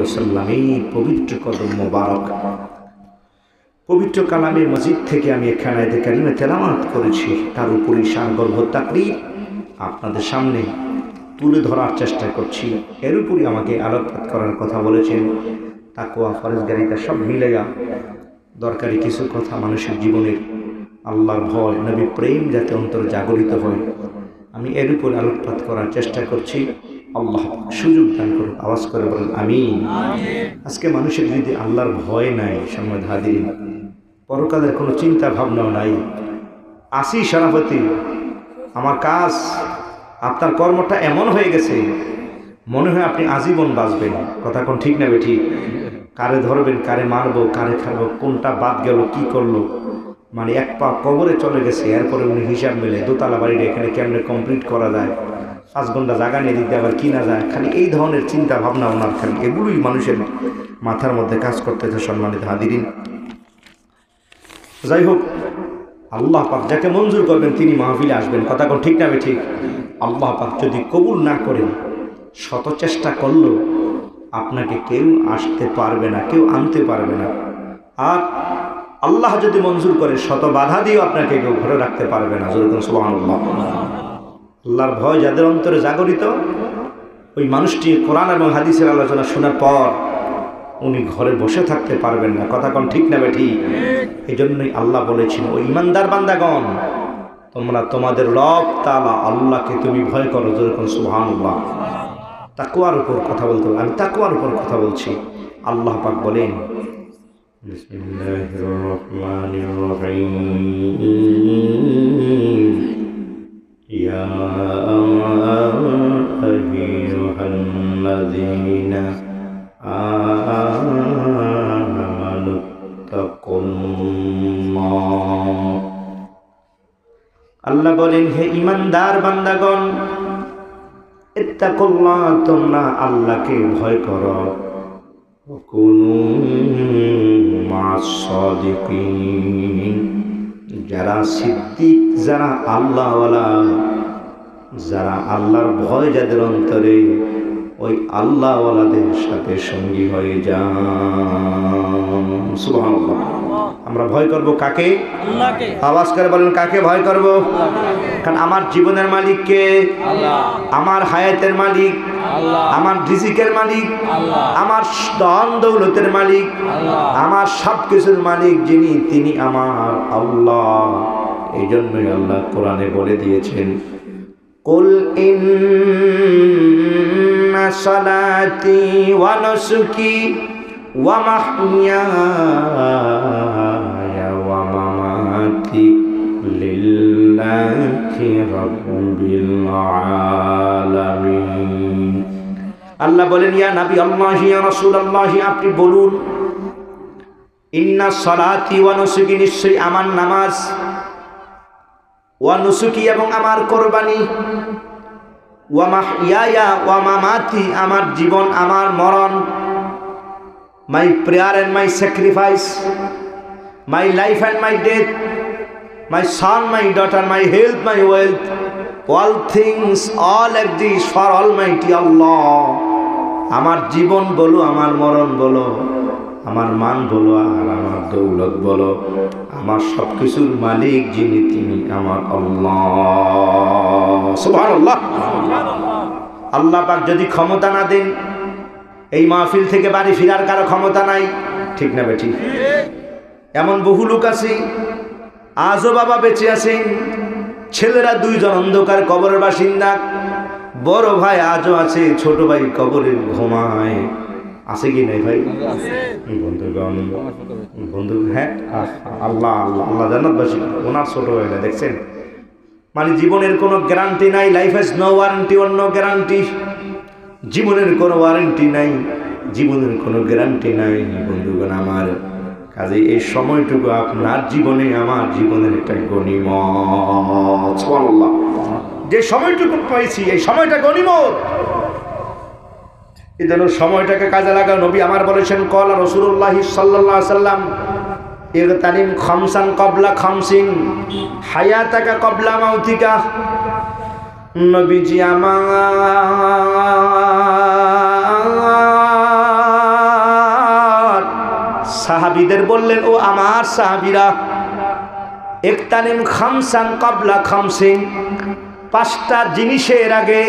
ওয়াসাল্লাম এই পবিত্র কদম মোবারক পবিত্র কালামে মসজিদ থেকে আমি এখানে আয়াতে কারিমা তেলাওয়াত করেছি, তার উপরই সারগর্ভ তাকরীর আপনাদের সামনে তুলে ধরার চেষ্টা করছি। এর উপরই আমাকে আলোকপাত করার কথা বলেছেন। তাকওয়া, ফরজগারিতা সব মিলাইয়া দরকারি কিছু কথা মানুষের জীবনের, আল্লাহর ভয়, নবী প্রেম যাতে অন্তর জাগরিত হয়, আমি এর উপর আলোকপাত করার চেষ্টা করছি। আল্লাহ সুযোগ দান করুন। আওয়াজ করে বলেন আমিন। আজকে মানুষের যদি আল্লাহর ভয় নাই, সম্মানিত হাজিরিন, পরকালের কোনো চিন্তা ভাবনাও নাই, আসি সভাপতি আমার কাজ, আপনার কর্মটা এমন হয়ে গেছে মনে হয় আপনি আজীবন বাঁচবেন। কথা কোন ঠিক না বেঠিক? কারে ধরবেন, কারে মারবো, কারে খাবো, কোনটা বাদ গেল, কি করলো, মানে এক পা কবরে চলে গেছে। এরপরে উনি হিসাব মেলে দোতলা বাড়িটা এখানে কেমনে কমপ্লিট করা যায়, 5 ঘন্টা জায়গা নিয়ে দিতে আবার কিনা যায়, খালি এই ধরনের চিন্তা ভাবনা ওনার, খালি এগুলোই মানুষের মাথার মধ্যে কাজ করতেছে। সম্মানিত হাজিরিন, যাই হোক, আল্লাহ পাক যাকে মঞ্জুর করবেন তিনি মাহফিলে আসবেন। কথা কোন ঠিক না ঠিক? আল্লাহ পাক যদি কবুল না করেন, শত চেষ্টা করলো আপনাকে কেউ আসতে পারবে না, কেউ আনতে পারবে না। আর আল্লাহ যদি মঞ্জুর করে, শত বাধা দিয়েও আপনাকে কেউ ঘরে রাখতে পারবে না। যেরকম সুবহানাল্লাহ। আল্লাহর ভয় যাদের অন্তরে জাগরিত, ওই মানুষটি কোরআন এবং হাদিসের আলোচনা শোনার পর উনি ঘরে বসে থাকতে পারবেন না। কথা কোন ঠিক না বেঠি? এই জন্যই আল্লাহ বলেছেন, ও ইমানদার বান্দাগণ, তোমরা তোমাদের রব তাআলা আল্লাহকে তুমি ভয় করো। যেরকম সুবহানাল্লাহ। তাকওয়ার উপর কথা বলতে, আমি তাকওয়ার উপর কথা বলছি। আল্লাহ পাক বলেন, বিসমিল্লাহির রহমানির রহিম, ইয়া আইয়ুহাল্লাযীনা আমানুত্তাকুল্লাহ। আল্লাহ বলেন, হে ঈমানদার বান্দাগণ, ইত্তাকুল্লাহ, তোমরা আল্লাহকে ভয় করো। কুনু মা'আস সাদিকিন, যারা সিদ্দিক, যারা আল্লাহওয়ালা, যারা আল্লাহর ভয় যাদের অন্তরে, ওই আল্লাহওয়ালাদের সাথে সঙ্গী হয়ে যান। সুবহানাল্লাহ। আমরা ভয় করব কাকে? আল্লাহকে। আওয়াজ করে বলেন, কাকে ভয় করব? কারণ আমার জীবনের মালিক কে? আল্লাহ। আমার হায়াতের মালিক আল্লাহ। আমার রিজিকের মালিক আল্লাহ। আমার ধন দৌলতের মালিক আল্লাহ। আমার সব কিছুর মালিক যিনি, তিনি আমার আল্লাহ। এই জন্যই আল্লাহ কোরআনে বলে দিয়েছেন, কুল ইন্না সালাতি ওয়া নুসুকি ওয়া মাহইয়ায়া ওয়া মামাতি লিল্লাহি রাব্বিল আলামিন। আল্লাহ বলেন, ইয়া নবী আল্লাহ, ইয়া রাসূলুল্লাহ, আপনি বলুন, ইন্না সালাতি ওয়া নুসুকি, নিশ্চয়ই আমার নামাজ, ওয়া নুসুকি এবং আমার কোরবানি, ওয়া মাহইয়ায়া ওয়া মামাতি, আমার জীবন, আমার মরণ, my prayer and my sacrifice, my life and my death, my son, my daughter, my health, my wealth, all things, all exist for almighty Allah. আমার জীবন বলো, আমার মরণ বলো, আমার মান বলো, আর আমার দৌলত বলো, আমার সব কিছুর মালিক যিনি, তিনি আমার আল্লাহ। সুবহানাল্লাহ। আল্লাহ পাক যদি ক্ষমতা না দেন, এই মাহফিল থেকে বাড়ি ফিরার কারো ক্ষমতা নাই। ঠিক না বেঠিক? এমন বহু লোক আছে, আজও বাবা বেঁচে আছেন, ছেলেরা 2 জন অন্ধকার কবরের বাসিন্দা, বড় ভাই আজও আছে, ছোট ভাই কবরে ঘুমায়। আছে কি নাই ভাই? বন্ধুগণ, বন্ধু, হ্যাঁ, আল্লাহ আল্লাহ আল্লাহ জান্নাতবাসী, ওনার ছোট হয় না। দেখছেন, মানে জীবনের কোনো গ্যারান্টি নাই। Life has no warranty or no guarantee. জীবনের কোনো ওয়ারেন্টি নাই, জীবনের কোনো গ্যারান্টি নাই। বন্ধুগণ আমার, কাজে এই সময়টুকু আপনার জীবনে, আমার জীবনের একটা গনিমত। সুবহানাল্লাহ। যে সময়টুকু পাইছি, এই সময়টা গনিমত। এই জন্য সময়টাকে কাজে লাগাও। নবী আমার বলেছেন, ক্বালা রাসূলুল্লাহ সাল্লাল্লাহু আলাইহি ওয়াসাল্লাম, ইগতানিম খামসান ক্বাবলা খামসিন হায়াতাকা ক্বাবলা মাউতিকা। নবীজি আমার সাহাবীদের বললেন, ও আমার সাহাবীরা, ইকতানিম খামসান ক্বাবলা খামসিন, 5টা জিনিসের আগে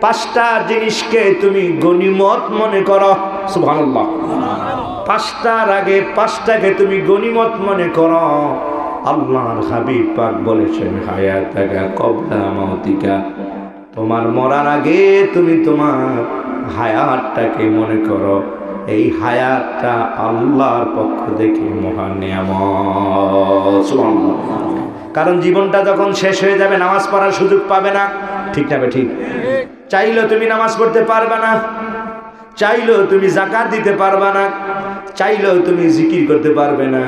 5টা জিনিসকে তুমি গনিমত মনে করো। সুবহানাল্লাহ। 5টার আগে 5টাকে তুমি গনিমত মনে করো। আল্লাহর হাবিব পাক বলেছেন, হায়াতাকা ক্বাবলা মাউতিকা, তোমার মরার আগে তুমি তোমার হায়াতটাকে মনে করো। এই হায়াতটা আল্লাহর পক্ষ থেকে মহান নিয়ামত। সুবহানাল্লাহ। কারণ জীবনটা যখন শেষ হয়ে যাবে নামাজ পড়ার সুযোগ পাবে না, ঠিক না? ঠিক। চাইলেও তুমি নামাজ পড়তে পারবে না, চাইলেও তুমি যাকাত দিতে পারবে না, চাইলেও তুমি জিকির করতে পারবে না,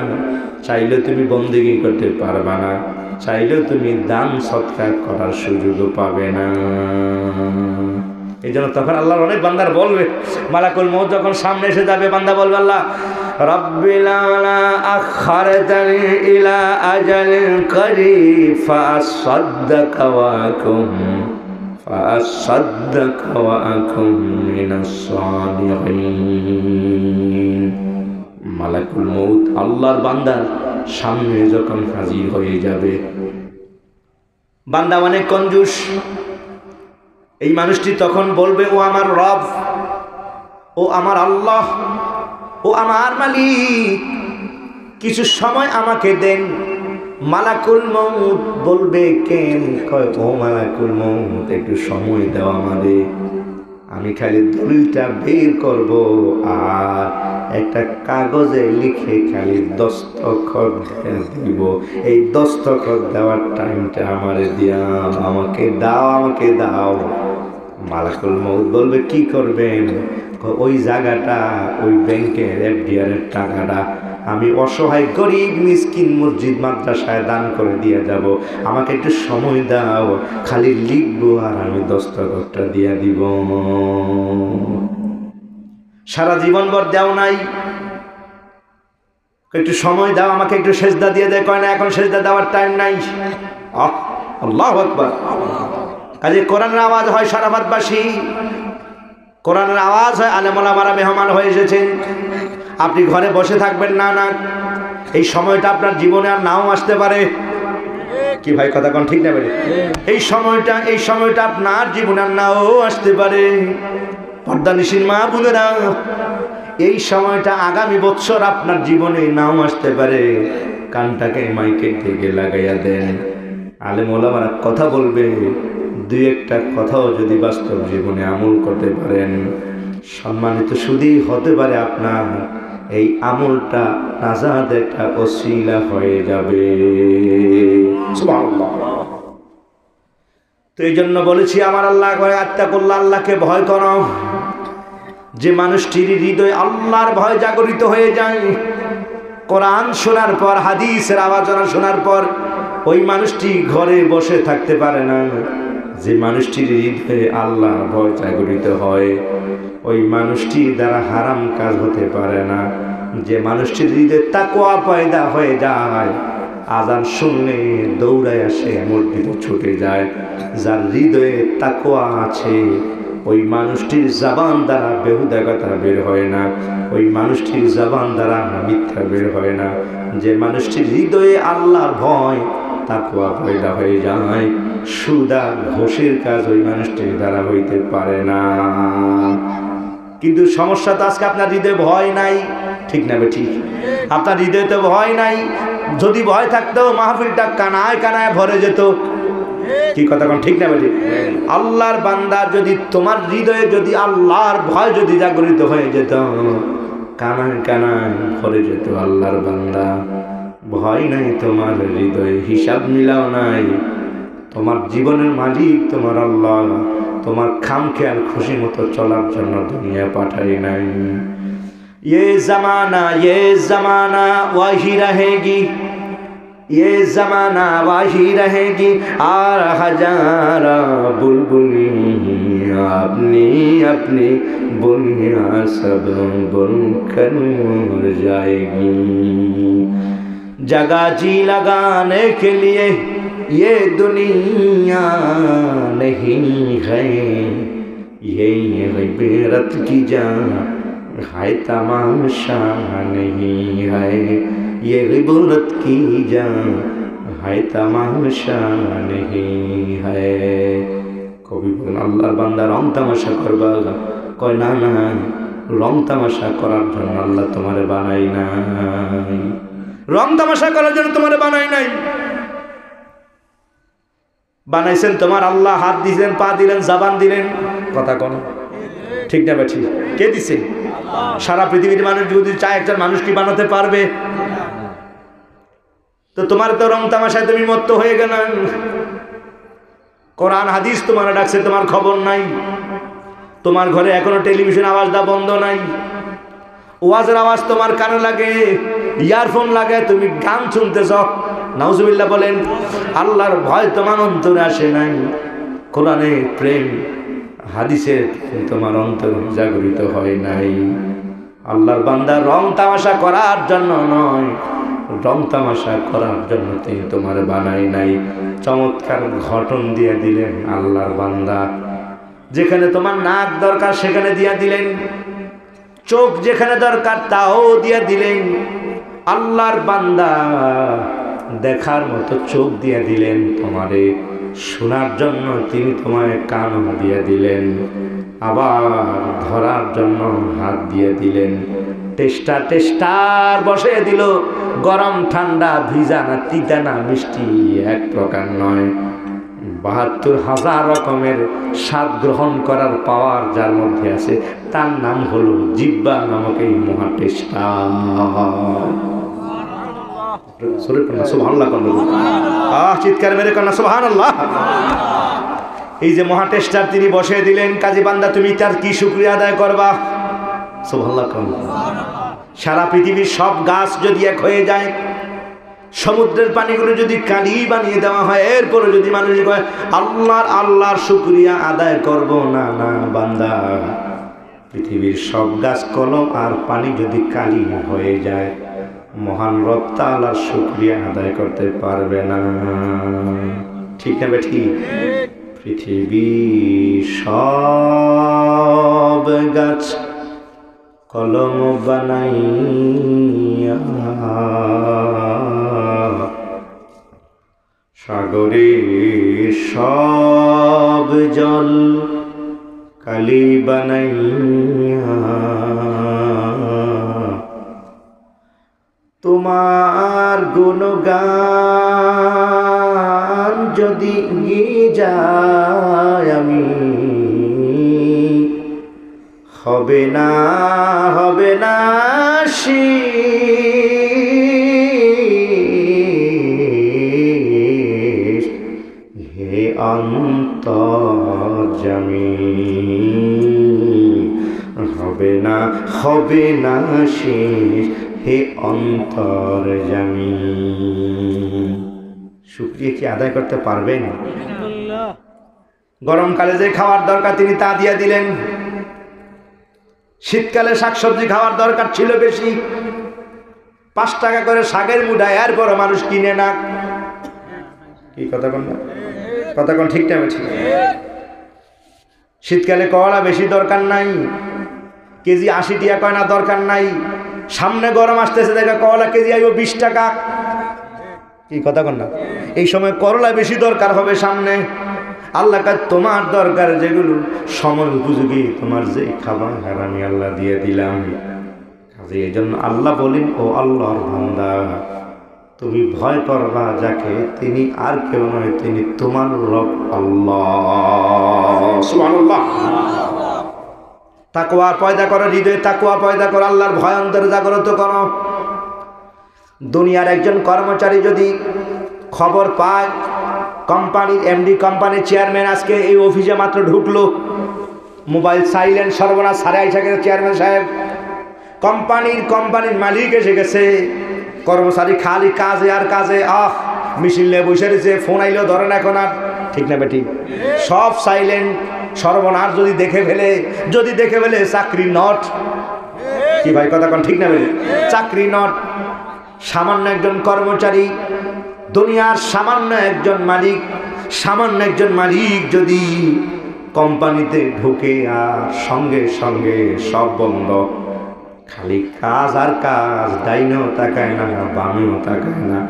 চাইলেও তুমি বন্দেগী করতে পারবে না, চাইলেও তুমি দান সৎকার করার সুযোগও পাবে না। এই জন্য তখন আল্লাহর অনেক বান্দার বলবে, মালাকুল মউত যখন সামনে এসে যাবে, বান্দা বলবে, আল্লাহ রাব্বিল আলা আখখারতানি ইলা আজালিন করিব ফাআসাদদাকা ওয়া আকুম মিনাস সালিহিন। মালাকুল মউত আল্লাহর বান্দার সামনে যখন হাজির হয়ে যাবে, বান্দা অনেক কঞ্জুস, এই মানুষটি তখন বলবে, ও আমার রব, ও আমার আল্লাহ, ও আমার মালিক, কিছু সময় আমাকে দেন। মালাকুল মউত বলবে, কেন? কয়, ও মালাকুল মউত, একটু সময় দাও আমাদের, আমি খালি দলিলটা বের করব আর একটা কাগজে লিখে খালি দস্তখত দিব। এই দস্তখত দেওয়ার টাইমটা আমারে দিয়া, আমাকে দাও। মালাকুল মউত বলবে, কি করবেন? ওই জায়গাটা, ওই ব্যাংকের FDR এর টাকাটা আমি অসহায় গরিব মিসকিন মসজিদ মাদ্রাসায় দান করে দিয়ে যাব, আমাকে একটু সময় দাও, খালি লিখবো আর আমি দস্তখতটা দিয়ে দিব। সারা জীবন ভর দেও নাই, একটু সময় দাও, আমাকে একটু সেজদা দিয়ে দেয়। কয় না, এখন সেজদা দেওয়ার টাইম নাই। আল্লাহু আকবার। কাজে কোরআনের আওয়াজ হয় সারাবাদবাসী, কোরআনের আওয়াজ হয় আলেম ওলামারা মেহমান হয়ে এসেছেন, আপনি ঘরে বসে থাকবেন না, এই সময়টা আপনার জীবনে আর নাও আসতে পারে। কি ভাই, কথা কোন ঠিক না? এই সময়টা আপনার জীবনে আর নাও আসতে পারে। পর্দানিশীল মা বোনেরা, এই সময়টা আগামী বছর আপনার জীবনে নাও আসতে পারে। কানটাকে মাইকের দিকে লাগাইয়া দেন, আলেম ওলামারা কথা বলবে, দুই একটা কথাও যদি বাস্তব জীবনে আমল করতে পারেন, সম্মানিত শুধু হতে পারে আপনার এই আমলটা নাজাতের একটা ওসিলা হয়ে যাবে। সুবহানাল্লাহ। তো এই জন্য বলেছি, আমার আল্লাহ করে আত্তাকুল্লাহ, আল্লাহকে ভয় করো। যে মানুষটির হৃদয়ে আল্লাহর ভয় জাগরিত হয়ে যায়, কোরআন শোনার পর, হাদিসের আলোচনা শোনার পর ওই মানুষটি ঘরে বসে থাকতে পারে না। যে মানুষটির হৃদয়ে আল্লাহর ভয় জাগরিত হয়, ওই মানুষটি দ্বারা হারাম কাজ হতে পারে না। যে মানুষটির হৃদয়ে তাকওয়া পয়দা হয়ে যায়, আজান শুনলে দৌড়ায় আসে, মসজিদে ছুটে যায়। যার হৃদয়ে তাকওয়া আছে, ওই মানুষটির জবান দ্বারা বেহুদা কথা বের হয় না, ওই মানুষটির জবান দ্বারা মিথ্যা বের হয় না। যে মানুষটির হৃদয়ে আল্লাহর ভয় তাকওয়া পয়দা হয়ে যায়, সুদা ঘোষের কাজ ওই মানুষটির দ্বারা হইতে পারে না। কিন্তু সমস্যা তো আজকে আপনার হৃদয়ে ভয় নাই, ঠিক না? ঠিক। আপনার হৃদয়ে তো ভয় নাই। যদি ভয় থাকতো মাহফিলটা কানায় কানায় ভরে যেত। কি কথা কোন ঠিক না? ঠিক। আল্লাহর বান্দা, যদি তোমার হৃদয়ে যদি আল্লাহর ভয় যদি জাগরিত হয়ে যেত, কানায় কানায় ভরে যেত। আল্লাহর বান্দা, ভয় নাই তোমার হৃদয়ে, হিসাব মিলাও নাই, তোমার জীবনের মালিক তোমার আল্লাহ, তোমার খামখেয়াল খুশি মতো চলার জন্য দুনিয়া পাঠাই নাই। ये जमाना वही रहेगी, ये जमाना वही रहेगी, और हजारा बुलबुली अपनी अपनी बुनिया सब बुनकर मर जाएगी। जगह जी लगाने के लिए ये दुनिया नहीं है, ये गैरत की जा हाय तमाशा नहीं है ये इबारत की जा हाय तमाशा नहीं है কবি বলেন আল্লাহর বান্দা রং তামাশা করবা কয় না না রং তামাশা করার জন্য আল্লাহ তোমারে বানাই নাই রং তামাশা করার জন্য তোমারে বানাই নাই বানাইছেন তোমার আল্লাহ হাত দিলেন পা দিলেন জবান দিলেন কথা কোন ঠিক না বেঠি কে দিছে সারা পৃথিবীর মানুষ যদি চায় একজন মানুষ কি বানাতে পারবে তো তোমার তো রং তামাশায় তুমি মত্ত হয়ে গেল কোরআন হাদিস তোমার ডাকছে তোমার খবর নাই তোমার ঘরে এখনো টেলিভিশন আওয়াজ দা বন্ধ নাই ওয়াজের আওয়াজ তোমার কানে লাগে ইয়ারফোন লাগে তুমি গান শুনতেছ নাউজুবিল্লাহ বলেন আল্লাহর ভয় তোমার অন্তরে আসে নাই কোরআনে প্রেম হাদিসে তোমার অন্তর জাগরিত হয় নাই আল্লাহর বান্দা রং তামাশা করার জন্য নয় রং তামাশা করার জন্য তিনি তোমার বানাই নাই চমৎকার ঘটন দিয়ে দিলেন আল্লাহর বান্দা যেখানে তোমার নাক দরকার সেখানে দিয়ে দিলেন চোখ যেখানে দরকার তাও দিয়ে দিলেন আল্লাহর বান্দা দেখার মতো চোখ দিয়ে দিলেন তোমারে শোনার জন্য তিনি তোমায় কান দিয়ে দিলেন আবার ধরার জন্য হাত দিয়ে দিলেন টেস্টার বসে দিল গরম ঠান্ডা ভিজা না তিতা না মিষ্টি এক প্রকার নয় ৭২,০০০ রকমের স্বাদ গ্রহণ করার পাওয়ার যার মধ্যে আছে তার নাম হলো জিহ্বা নামক এই মহা টেস্টার চিৎকার মেরে কন্যা সুবহানাল্লাহ এই যে মহা টেস্টার তিনি বসে দিলেন কাজী বান্দা তুমি তার কি শুকরিয়া আদায় করবা সুবহানাল্লাহ সারা পৃথিবীর সব গাছ যদি এক হয়ে যায় সমুদ্রের পানিগুলো যদি কালি বানিয়ে দেওয়া হয় এরপরে যদি মানুষ কয় আল্লাহর শুকরিয়া আদায় করব না না বান্দা পৃথিবীর সব গাছ কলম আর পানি যদি কালি হয়ে যায় মহান রব তাআলার শুকরিয়া আদায় করতে পারবে না ঠিক না বেঠি পৃথিবীর সব গাছ কলম বানাইয়া সাগরের সব জল কালি বানাইয়া তোমার গুণগান যদি গিয়ে যায় আমি হবে না শেষ হে অন্তর্যামী হবে না শেষ হে অন্তর্যামী শুকরিয়া কি আদায় করতে পারবেন গরমকালে যে খাওয়ার দরকার তিনি তা দিয়ে দিলেন শীতকালে শাকসবজি খাওয়ার দরকার ছিল বেশি ৫ টাকা করে শাকের মুঠা এরপর মানুষ কিনে না কি কথা কোন না কথা কোন ঠিক টাইমে ঠিক শীতকালে করলা বেশি দরকার নাই কেজি ৮০ টাকা কয় না দরকার নাই সামনে গরম আসতেছে দেখা করলা কেজি আইব ২০ টাকা কি কথা কোন না এই সময় করলা বেশি দরকার হবে সামনে আল্লাহ কাজ তোমার দরকার যেগুলো সময় উপযোগী তোমার যে খাবার আমি আল্লাহ দিয়ে দিলাম কাজে এই জন্য আল্লাহ বলেন ও আল্লাহর বান্দা তুমি ভয় করবা যাকে তিনি আর কেউ নয় তিনি তোমার রব আল্লাহ সুবহানাল্লাহ তাকওয়া পয়দা করো হৃদয়ে তাকওয়া পয়দা করো আল্লাহর ভয় অন্তরে জাগ্রত করো দুনিয়ার একজন কর্মচারী যদি খবর পায় কোম্পানির এমডি কোম্পানির চেয়ারম্যান আজকে এই অফিসে মাত্র ঢুকলো মোবাইল সাইলেন্ট সর্বনাশ সারে আইসা গেছে চেয়ারম্যান সাহেব কোম্পানির মালিক এসে গেছে কর্মচারী খালি কাজে আর কাজে মেশিন নিয়ে বসে রয়েছে ফোন আইলেও ধরে না এখন আর ঠিক না বেটি সব সাইলেন্ট সর্বনাশ যদি দেখে ফেলে চাকরি নট কি ভাই কথা কোন ঠিক না বেটি চাকরি নট সামান্য একজন কর্মচারী দুনিয়ার সামান্য একজন মালিক যদি কোম্পানিতে ঢুকে আর সঙ্গে সঙ্গে সব বন্ধ খালি কাজ আর কাজ, ডাইনেও তাকায় না, বামেও তাকায় না,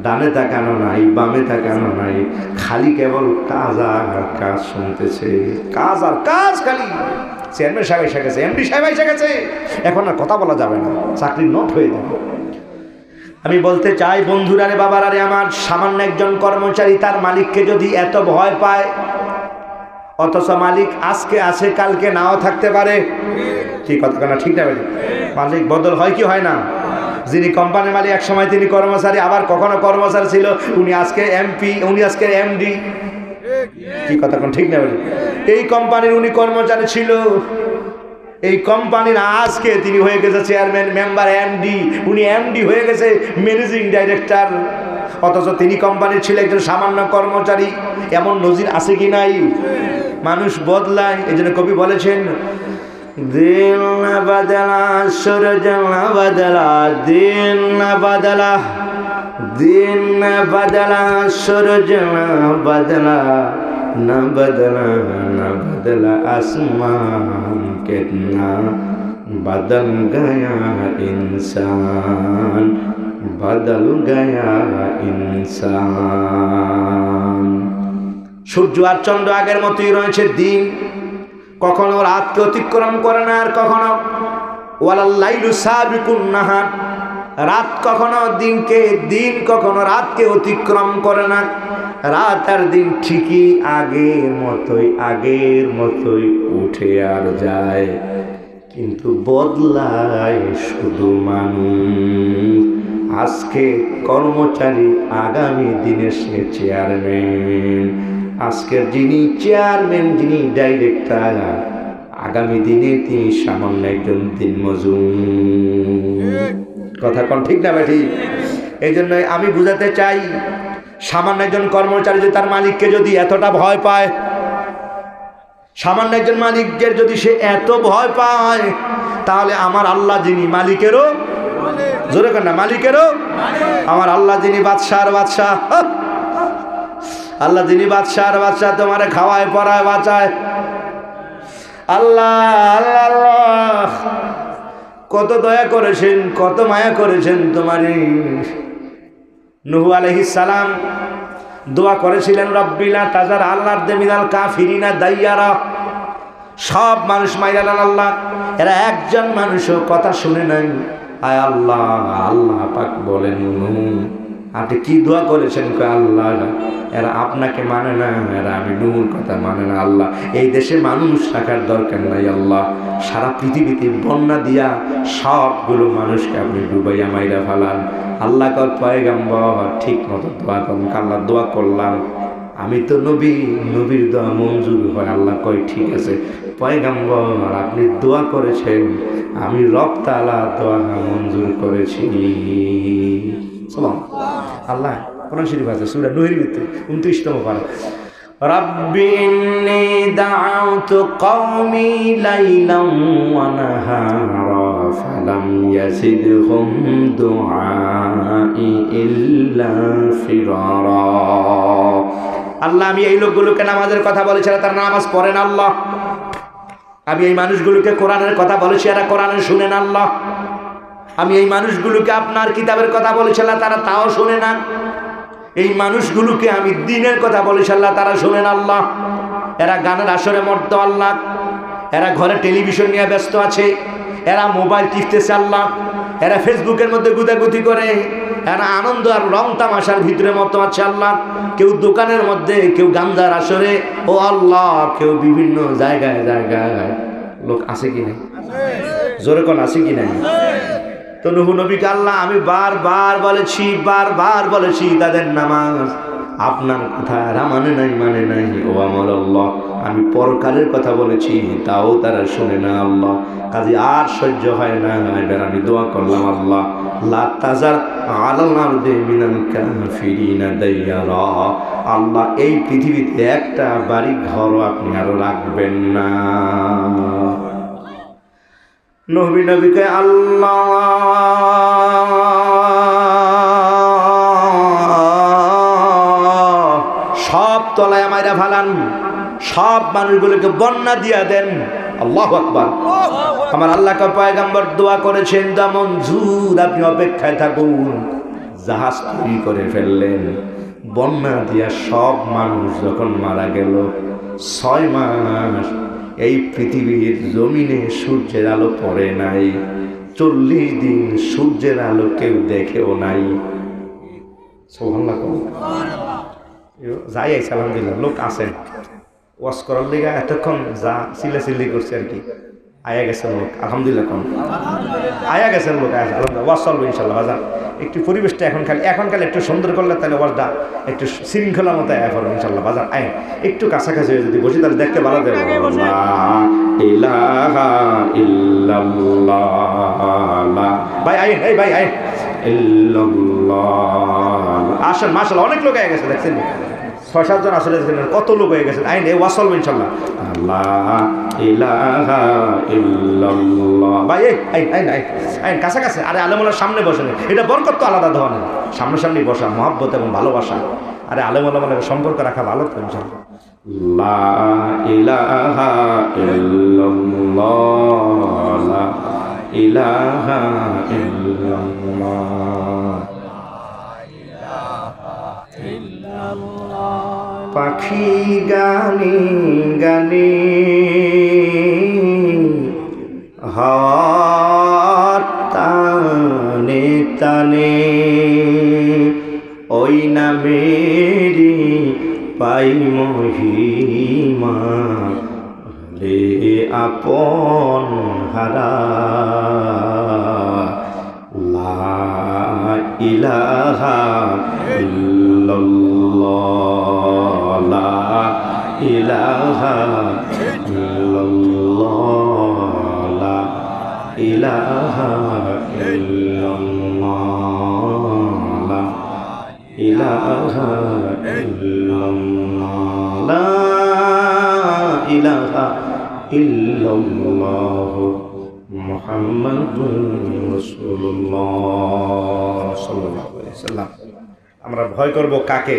ডানে তাকানো নাই, বামে তাকানো নাই, খালি কেবল কাজ আর কাজ শুনতেছে, কাজ আর কাজ খালি। চেয়ারম্যান সাহেব এসে গেছে, এমডি সাহেব এসে গেছে, এখন আর কথা বলা যাবে না, চাকরি নোট হয়ে যাবে। আমি বলতে চাই বন্ধুরা রে, বাবারা রে আমার, সামান্য একজন কর্মচারী তার মালিককে যদি এত ভয় পায়, অথচ মালিক আজকে আছে কালকে নাও থাকতে পারে, ঠিক কথা না? ঠিক না? মালিক বদল হয় কি হয় না? যিনি কোম্পানির মালিক এক সময় তিনি কর্মচারী, আবার কখনো কর্মচারী ছিল, উনি আজকে এমপি, উনি আজকে এমডি, কি কথা কোন ঠিক না? এই কোম্পানির উনি কর্মচারী ছিল, এই কোম্পানির আজকে তিনি হয়ে গেছে চেয়ারম্যান, মেম্বার, এমডি, উনি এমডি হয়ে গেছে ম্যানেজিং ডাইরেক্টর, অথচ তিনি কোম্পানির ছিল একজন সামান্য কর্মচারী। এমন নজির আছে কি নাই? মানুষ বদলায়, এই জন্য কবি বলেছেন, দিন না বদলা সূরজ না বদলা, দিন না বদলা, দিন না বদলা সূরজ না বদলা, না বদলা না বদলা আসমান, কিतना बदल गया इंसान, बदल गया इंसान। সূর্য আর চন্দ্র আগের মতোই রয়েছে, দিন কখনো রাতকে অতিক্রম করে না, আর কখনো ওয়ালাল লাইলু সাবিকুন নাহার, রাত কখনো দিনকে, দিন কখনো রাতকে অতিক্রম করে না, রাত আর দিন ঠিকই আগের মতোই উঠে আর যায়, কিন্তু বদলায় শুধু মানুষ। আজকে কর্মচারী, আগামী দিনে সে চেয়ারম্যান, আজকের যিনি চেয়ারম্যান, যিনি ডাইরেক্টর, আগামী দিনে তিনি সামান্য একজন দিনমজুর। কথা কোন ঠিক না ঠিক? এই জন্য আমি বুঝাতে চাই, সামান্য একজন কর্মচারী যদি তার মালিককে যদি এতটা ভয় পায়, সামান্য একজন মালিকের যদি সে এত ভয় পায়, তাহলে আমার আল্লাহ যিনি মালিকেরও, জোরে কেন না, মালিকেরও, আমার আল্লাহ যিনি বাদশার বাদশাহ, আল্লাহ যিনি বাদশার বাদশাহ, তোমারে খাওয়ায় পড়ায় বাঁচায়, আল্লাহ আল্লাহ আল্লাহ কত দয়া করেছেন, কত মায়া করেছেন তোমারে। নূহ আলাইহিস সালাম দোয়া করেছিলেন, রব্বিলা তাজার আল্লাহর দেমিনাল কাফিরিনা দাইয়ারা, সব মানুষ মাইরালেন আল্লাহ, এরা একজন মানুষও কথা শুনে নাই। আয় আল্লাহ, আল্লাহ পাক বলেন, আপনি কি দোয়া করেছেন? আল্লাহ এরা আপনাকে মানে না, এরা আমি নূর কথা মানে না। আল্লাহ এই দেশে মানুষ রাখার দরকার নাই, আল্লাহ সারা পৃথিবীতে বন্যা দিয়া সবগুলো মানুষকে আপনি ডুবাইয়া মাইরা ফেলান। আল্লাহ কর পয়গম্বর ঠিক মতো দোয়া করুন। আল্লাহ দোয়া করলাম, আমি তো নবী, নবীর দোয়া মঞ্জুর হয়। আল্লাহ কয় ঠিক আছে পয়গম্বর, আপনি দোয়া করেছেন, আমি রব তাআলা দোয়া মঞ্জুর করেছি। আল্লাহ কোরআন শরীফ আছে সূরা নূহের ভিতরে 29তম পারা, রাব্বি ইন্নী দাআউতু কওমি লাইলাম ওয়া নাহারা ফালাম ইয়াজিদহুম দুআই ইল্লা ফিরারা। আল্লাহ আমি এই লোকগুলোকে নামাজের কথা বলেছি, তারা নামাজ পড়েন আল্লাহ। আমি এই মানুষগুলোকে কোরআনের কথা বলেছি, এরা কোরআন শুনেন আল্লাহ। আমি এই মানুষগুলোকে আপনার কিতাবের কথা বলেছি, আল্লাহ তারা তাও শোনে না। এই মানুষগুলোকে আমি দ্বীনের কথা বলেছি, আল্লাহ তারা শোনেন আল্লাহ। এরা গানের আসরে মরত আল্লাহ, এরা ঘরে টেলিভিশন নিয়ে ব্যস্ত আছে, এরা মোবাইল টিপতেছে আল্লাহ, এরা ফেসবুকের মধ্যে গুতাগুতি করে, এরা আনন্দ আর রং তামাশার ভিতরে মতো আছে আল্লাহ। কেউ দোকানের মধ্যে, কেউ গান্ধার আসরে, ও আল্লাহ কেউ বিভিন্ন জায়গায় জায়গায়। লোক আছে কি নাই? জোরে কোন আছে কি নাই? তো নূহ নবীকে আল্লাহ আমি বারবার বলেছি তাদের নামাজ আপনার কথা এরা মানে নাই। ও আমার আল্লাহ, আমি পরকালের কথা বলেছি তাও তারা শুনে না আল্লাহ। কাজে আর সহ্য হয় না, এবার আমি দোয়া করলাম আল্লাহ লা তাজার আলাল আরদি মিনাল কাফিরিনা দাইয়ারা। আল্লাহ এই পৃথিবীতে একটা বাড়ি ঘরও আপনি আরো রাখবেন না। নবীকে আল্লাহ সব তলায় মাইরা ফালান, সব মানুষগুলোকে বন্যা দিয়া দেন। আল্লাহু আকবার। আমার আল্লাহকে পয়গম্বর দোয়া করেছেন, দোয়া মঞ্জুর, আপনি অপেক্ষায় থাকুন। জাহাজ তৈরি করে ফেললেন, বন্যা দিয়া সব মানুষ যখন মারা গেল, 6 মাস এই পৃথিবীর জমিনে সূর্যের আলো পড়ে নাই, 40 দিন সূর্যের আলো কেউ দেখেও নাই। যাই আইছে আলহামদুলিল্লাহ, লোক আছেন ওয়াজ করার লিগা, এতক্ষণ যা চিল্লাচিল্লি করছে আর কি, আয়া গেছেন লোক আলহামদুলিল্লাহ, কোন আয়া গেছেন লোক, ওয়াজ চলবে ইনশাল্লাহ। বাজার একটু পরিবেশটা এখন খালি একটু সুন্দর করলে তাহলে ওয়াজটা একটু শৃঙ্খলার মতো আয়া করবো ইনশাল্লাহ। বাজার আয় একটু কাছাকাছি হয়ে যদি বসি তাহলে দেখতে ভালো দেবো। ভাই আইন, এই ভাই আইন, আসেন, মাশাআল্লাহ অনেক লোক হয়ে গেছে, দেখছেন 6-7 জন আসলে কত লোক হয়ে গেছে। আইন এই ওয়াজ চলবে ইনশাল্লাহ। আল্লাহ ইলাহা ইল্লাল্লাহ। ভাই আইন আইন আইন আইন কাছাকাছি, আরে আলেমুল্লাহর সামনে বসেন, এটা বরকত তো আলাদা ধরনের, সামনাসামনি বসা, মহব্বত এবং ভালোবাসা, আরে আলেমুল্লাহ মানে সম্পর্ক রাখা ভালো তো ইনশাল্লাহ। লা ইলাহা ইল্লাল্লাহ, লা ইলাহা ইল্লাল্লাহ। পাখি গানে গানে হাওয়ার টানে টানে, ওই নামেরি পাই মহিমা, রে আপন হারা। লা ইলাহা ইল্লাল্লাহ, লা ইলাহা ইল্লাল্লাহ, লা ইলাহা ইল্লাল্লাহ, লা ইলাহা ইল্লাল্লাহ, লা ইলাহা ইল্লাল্লাহ মুহাম্মাদুর রাসূলুল্লাহ সাল্লাল্লাহু আলাইহি ওয়াসাল্লাম। আমরা ভয় করব কাকে?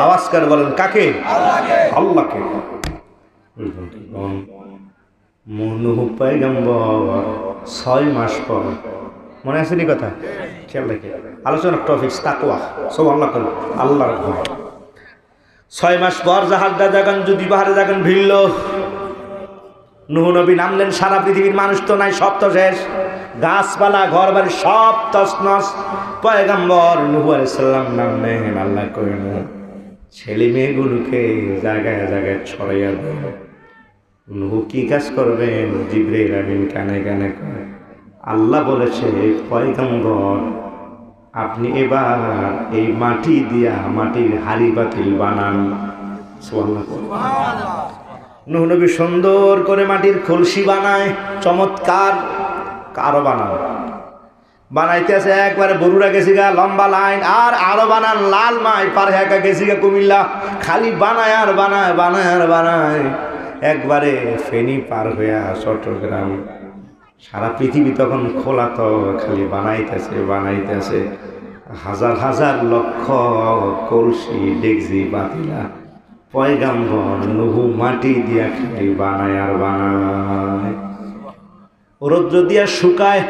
আওয়াজ করে বলেন কাকে? আল্লাহকে। নূহ পয়গম্বর 6 মাস পর, মনে আছে নি কথা? খেয়াল রেখে আলোচনার টপিক তাকওয়া, সব আল্লাহ করে, আল্লাহর ভয়। 6 মাস পর জাহাজটা যখন যদি পাহাড়ে যখন ভিড়ল, নূহ নবী নামলেন, সারা পৃথিবীর মানুষ তো নাই, সব তো শেষ, গাছপালা ঘর বাড়ি সব তছনছ। পয়গম্বর নূহ আলাইহিস সালাম নামলেন, আল্লাহ কইল ছেলে মেয়েগুলোকে জায়গায় জায়গায় ছড়াইয়া দেন। নূহ কি কাজ করবেন? জিবরাইল আমিন কানে কানে কয়, আল্লাহ বলেছে পয়গম্বর আপনি এবার এই মাটি দিয়া মাটির হাড়ি পাতিল বানান। সুবহানাল্লাহ। নূহ নবী সুন্দর করে মাটির কলসি বানায়, চমৎকার আরো বানাইতে আছে, একবারে বরুড়া গেছি গা লম্বা লাইন, আর আরো বানান লাল মাই পার হেঁকা গেছি গা কুমিল্লা, খালি বানায় আর বানায় বানায় আর বানায়, একবারে ফেনী পার হইয়া চট্টগ্রাম, সারা পৃথিবী তখন খোলা, তো খালি বানাইতেছে হাজার হাজার লক্ষ কলসি ডেকজি বাতিলা। পয়গম্বর নূহ মাটি দিয়া খালি বানায় আর বানায়, রৌদ্র দিয়া শুকায়,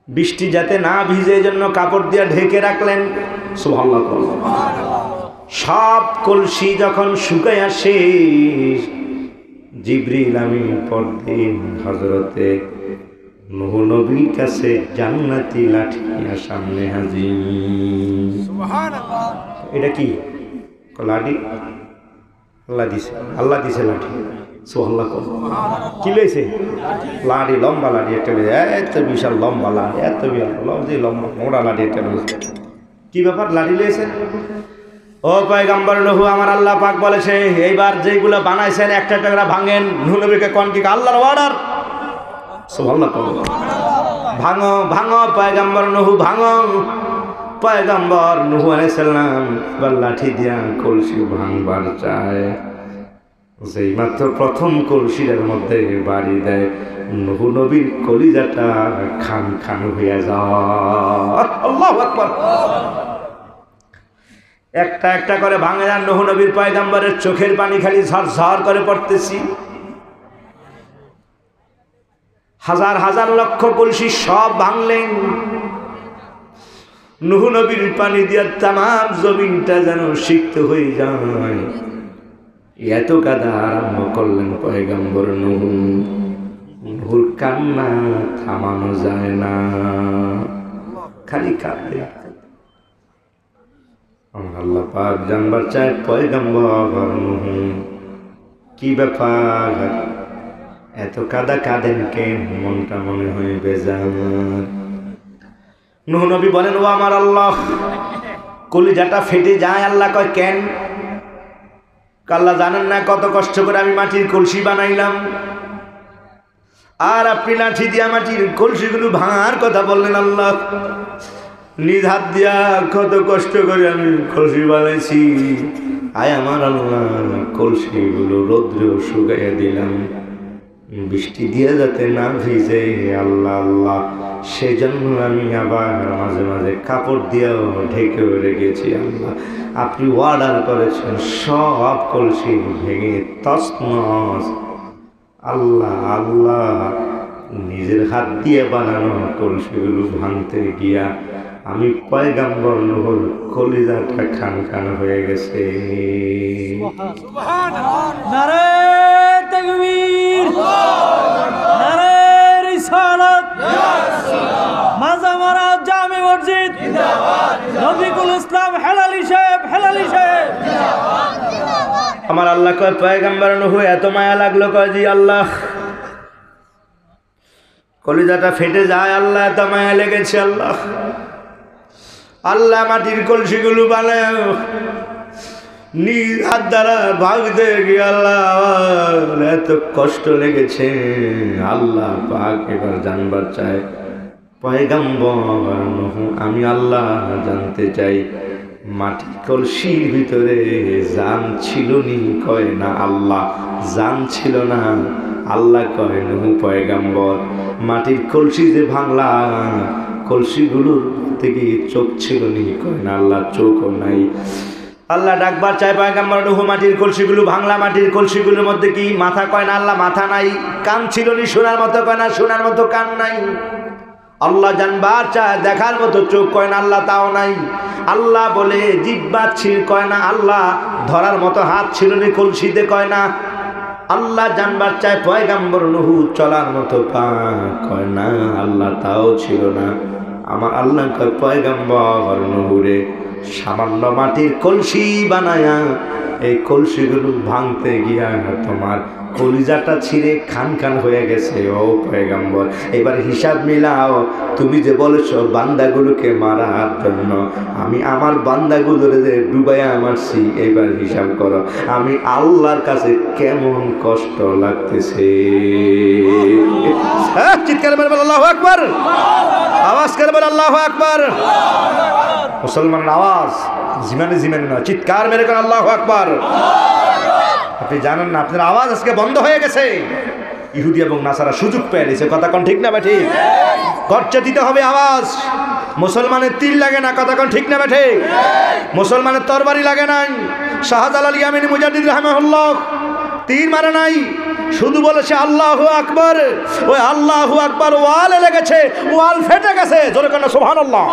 বৃষ্টি যাতে না ভিজে জন্য কাপড় দিয়া ঢেকে রাখলেন। সুবহানাল্লাহ। সব কলসি যখন শুকাইয়া শেষ, জিবরিল আমিন পরদিন হযরতে নূহ নবীর কাছে জান্নাতি লাঠি নিয়ে সামনে হাজির। সুবহানাল্লাহ। এটা কি লাঠি? আল্লাহ দিছে লাঠি। সুবহানাল্লাহ। কি লইছে? লাঠি, লম্বা লাঠি একটা, এত বিশাল লম্বা লাঠি, এত লম্বা মোটা লাঠি একটা লইছে। কি ব্যাপার? লাঠি লইছে? ও পয়গম্বর নূহ, আমার আল্লাহ পাক বলেছে এইবার যেগুলো বানাইছেন একটা একটা করে ভাঙেন। নূহ নবীকে কোন কি আল্লাহর অর্ডার? সুবহানাল্লাহ। ভাঙো ভাঙো পয়গম্বর নূহ, ভাঙো। পয়গম্বর নূহ আলাইহিস সালাম এবার লাঠি দিয়া কলসি ভাঙবার চায়, যেই মাত্র প্রথম কলসির মধ্যে বাড়ি দেয়, নূহ নবীর কলিজাটা খান খান হইয়া যায়। আল্লাহু আকবার। একটা একটা করে ভাঙে যান। নূহ নবীর পয়গম্বরের চোখের পানি খালি ঝরঝর করে পড়তেছি। হাজার হাজার লক্ষ কলসি সব ভাঙলেন। নূহ নবীর পানি দিয়া তামাম জমিনটা যেন সিক্ত হয়ে যায়, এত কাঁদা আরম্ভ করলেন পয়গম্বর নূহ। নূহর কান্না থামানো যায় না, খালি কাঁদে। আল্লাহ পাক জানবার চায় পয়গম্বর নূহ কি ব্যাপার, এত কাঁদা কাঁদেন কেন? মনটা মনে হয় বেজার। নূহ নবী বলেন, ও আমার আল্লাহ, কলিজাটা ফেটে যায়। আল্লাহ কয় কেন? আল্লাহ জানেন না কত কষ্ট করে আমি মাটির কলসি বানাইলাম, আর আপনি লাঠি দিয়া মাটির কলসিগুলো ভাঙার কথা বললেন। আল্লাহ নিজ হাত দিয়া কত কষ্ট করে আমি কলসি বানাইছি, আয় আমার আল্লাহ কলসিগুলো রৌদ্রেও শুকাইয়া দিলাম, বৃষ্টি দিয়ে যাতে না ভিজে। আল্লাহ আল্লাহ সেজন্য আমি আবার মাঝে মাঝে কাপড় দিয়েও ঢেকেও রেখেছি। আল্লাহ আপনি অর্ডার করেছেন সব কলসি ভেঙে তছনছ। আল্লাহ আল্লাহ নিজের হাত দিয়ে বানানো কলসিগুলো ভাঙতে গিয়া আমি পয়গম্বর নূহর কলিজাটা খান খান হয়ে গেছে। নারে তাকবীর, নারে রিসালাত, মাজামারা জামে মসজিদ, নবীকুল ইসলাম হেলালি সাহেব, হেলালি সাহেব। আমার আল্লাহ কয় পয়গম্বর নূহ এত মায়া লাগলো, কয় জি আল্লাহ, কলিজাটা ফেটে যায়। আল্লাহ এত মায়া লেগেছে। আল্লাহ আল্লাহ মাটির কলসিগুলো বানায় নিজ হাত দ্বারা ভাগতে গিয়ে আল্লাহ এত কষ্ট লেগেছে। আল্লাহ পাক এবার জানবার চায় পয়গম্বর নূহ, আমি আল্লাহ জানতে চাই মাটির কলসির ভিতরে জান ছিল নি? কয় না আল্লাহ জান ছিল না। আল্লাহ কয় নূহ পয়গম্বর মাটির কলসি যে ভাঙলা, কলসিগুলোর থেকে চোখ ছিল নি? কয় না আল্লাহ চোখও নাই। আল্লাহ ডাকবার চায় পয়গম্বর নূহ মাটির কলসিগুলো ভাঙলা, মাটির কলসিগুলোর মধ্যে কি মাথা? কয় না আল্লাহ মাথা নাই। কান ছিল নি শোনার মতো? কয় না শোনার মতো কান নাই। আল্লাহ জানবার চায় দেখার মতো চোখ? কয় না আল্লাহ তাও নাই। আল্লাহ বলে জিহ্বা ছিল? কয় না আল্লাহ ধরার মতো হাত ছিল নি কলসিতে? কয় না। আল্লাহ জানবার চায় পয়গম্বর নূহ চলার মতো পা? কয় না আল্লাহ তাও ছিল না। আমার আল্লাহ কয় পয়গম্বর নূহ রে সামান্য মাটির কলসি বানায়া এই কলসিগুলো ভাঙতে গিয়া তোমার কলিজাটা ছিঁড়ে খান খান হয়ে গেছে। ও পয়গম্বর এবার হিসাব মিলাও, তুমি যে বলেছ বান্দাগুলোকে মারার জন্য, আমি আমার বান্দাগুলোরে যে ডুবাইয়া মারছি, এবার হিসাব করো আমি আল্লাহর কাছে কেমন কষ্ট লাগতেছে। চিৎকার করে বল আল্লাহু আকবার, আওয়াজ করে বল আল্লাহু আকবার। মুসলমানের আওয়াজ জিমানে জিমানে না, চিৎকার মেরে করে আল্লাহু আকবার। আপনি জানেন না আপনার আওয়াজ আজকে বন্ধ হয়ে গেছে। ইহুদি এবং নাসারা সুযোগ পেয়ে নিয়েছে। কথা কোন ঠিক না বেঠিক? খরচা দিতে হবে আওয়াজ। মুসলমানের তীর লাগে না, কথা কোন ঠিক না বেঠিক? মুসলমানের তরবারি লাগে নাই। শাহজালাল ইয়ামিনী মুজাদ্দিদ রাহিমাহুল্লাহ তীর মারে নাই, শুধু বলেছে আল্লাহু আকবার। ওই আল্লাহু আকবার ওয়ালে লেগেছে, ওয়াল ফেটে গেছে। জোরে কেন সুবহানাল্লাহ।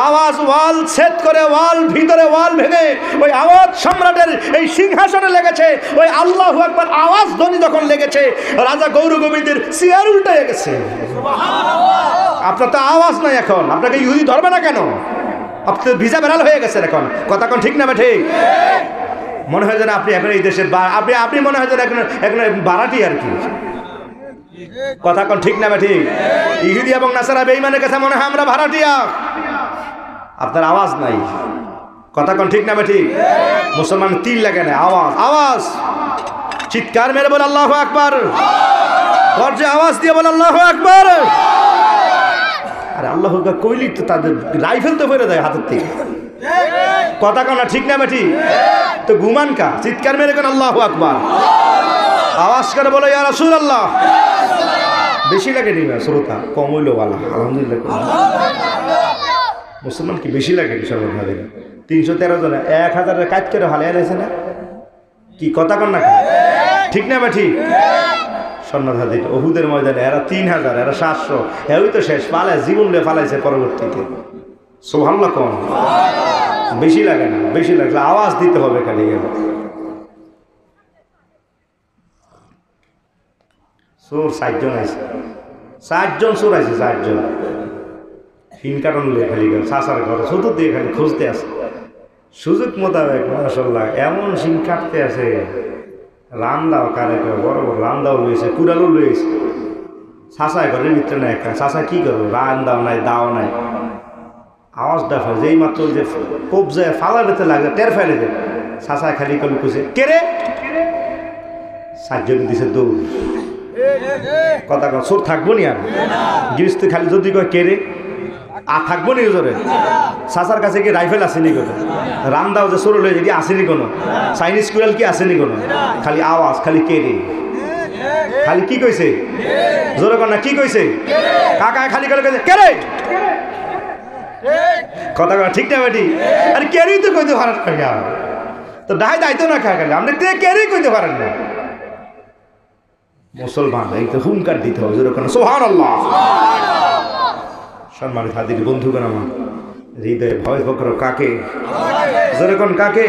আওয়াজ ওয়াল ছেদ করে, ওয়াল ভিতরে ওয়াল ভেঙে ওই আওয়াজ সম্রাটের এই সিংহাসনে লেগেছে। ওই আল্লাহু আকবার আওয়াজ ধ্বনি যখন লেগেছে, রাজা গৌর গোবিন্দের চেয়ার উল্টে গেছে। আপনার তো আওয়াজ নাই, এখন আপনাকে ইহুদি ধরবে না কেন? আপনার ভিজা বেড়াল হয়ে গেছে এখন। কথা কোন ঠিক না ঠিক? মনে হয় যেন আপনি এখন এই দেশের আপনি মনে হয় যেন এখন বারাটি আর কি। কথা কোন ঠিক না ঠিক? ইহুদি এবং নাসারা বেঈমানের কাছে মনে হয় আমরা ভাড়াটিয়া। আপনার আওয়াজ নাই। কথা কোন ঠিক না ঠিক? মুসলমান তীর লাগে না, আওয়াজ আওয়াজ। চিৎকার মেরে বল আল্লাহু আকবার, গর্জে আওয়াজ দিয়ে বল আল্লাহু আকবার। আরে আল্লাহু আকবার কইলি তো তাদের রাইফেল তো ফেলে দেয় হাতের থেকে। কথা কোন ঠিক না ঠিক? তো ঘুমান কা? চিৎকার মেরে কোন আল্লাহু আকবার, আওয়াজ করে বলো ইয়া রাসূলুল্লাহ। বেশি লাগে নি না শ্রোতা, কম হইলো ভালো। আলহামদুলিল্লাহ। মুসলমান কি বেশি লাগে? সর্বত ভাবে 313 জন 1000 কাজ করে ভালো এনেছে না কি? কথা কন না ঠিক না ঠিক? সন্ন্যাস হাদিস ওহুদের ময়দানে এরা 3000 এরা 700 এই তো শেষ পালে জীবন রে ফালাইছে পরবর্তীতে সুবহানাল্লাহ কোন বেশি লাগে না বেশি লাগলে আওয়াজ দিতে হবে খালি গেল চোর 60 জন আছে 60 জন চোর আছে 60 জন তিন কারণ লিয়ে খালি গেল সাসার ঘরে শুধু দিয়ে খালি খুঁজতে আছে সুযোগ মোতাবেক মাশাআল্লাহ এমন সিং কাটতে আছে রান্দাও কারে বড় বড় রান্দাও লইছে কুড়ালও লইছে সাসায় ঘরের ভিতরে না একা সাসা কি করবো রান্দাও নাই দাও নাই আওয়াজটা ফেলে যেই মাত্র যে খুব যায় ফালার ভিতরে লাগে টের ফেলে যায় সাসায় খালি কল কুছে কে রে 60 জন দিছে দৌড় কথা কন চোর থাকবো নি আর গৃহস্থ খালি যদি কয় কে রে আর থাকবো নি জোরে সাসার কাছে কি রাইফেল আসেনি কোনো রান্দাও যে সরু লয়ে যেটি আসেনি কোনো চাইনিজ কুড়াল কি আসেনি কোনো খালি আওয়াজ খালি কে রে খালি কি কইছে জোরে কর না কি কইছে কাকা খালি করে কইছে কে রে কথা কর ঠিক না বেটি আরে কে রেই তো কইতে পারেন না তো ডাই দাইতো না খা খালি আপনি কে রেই কইতে পারেন না মুসলমান এই তো হুঙ্কার দিতে হবে জোরে কর না সুবহানাল্লাহ সম্মানিত হাদির বন্ধুগণ আমার হৃদয়ে ভয় করো কাকে জোরে কোন কাকে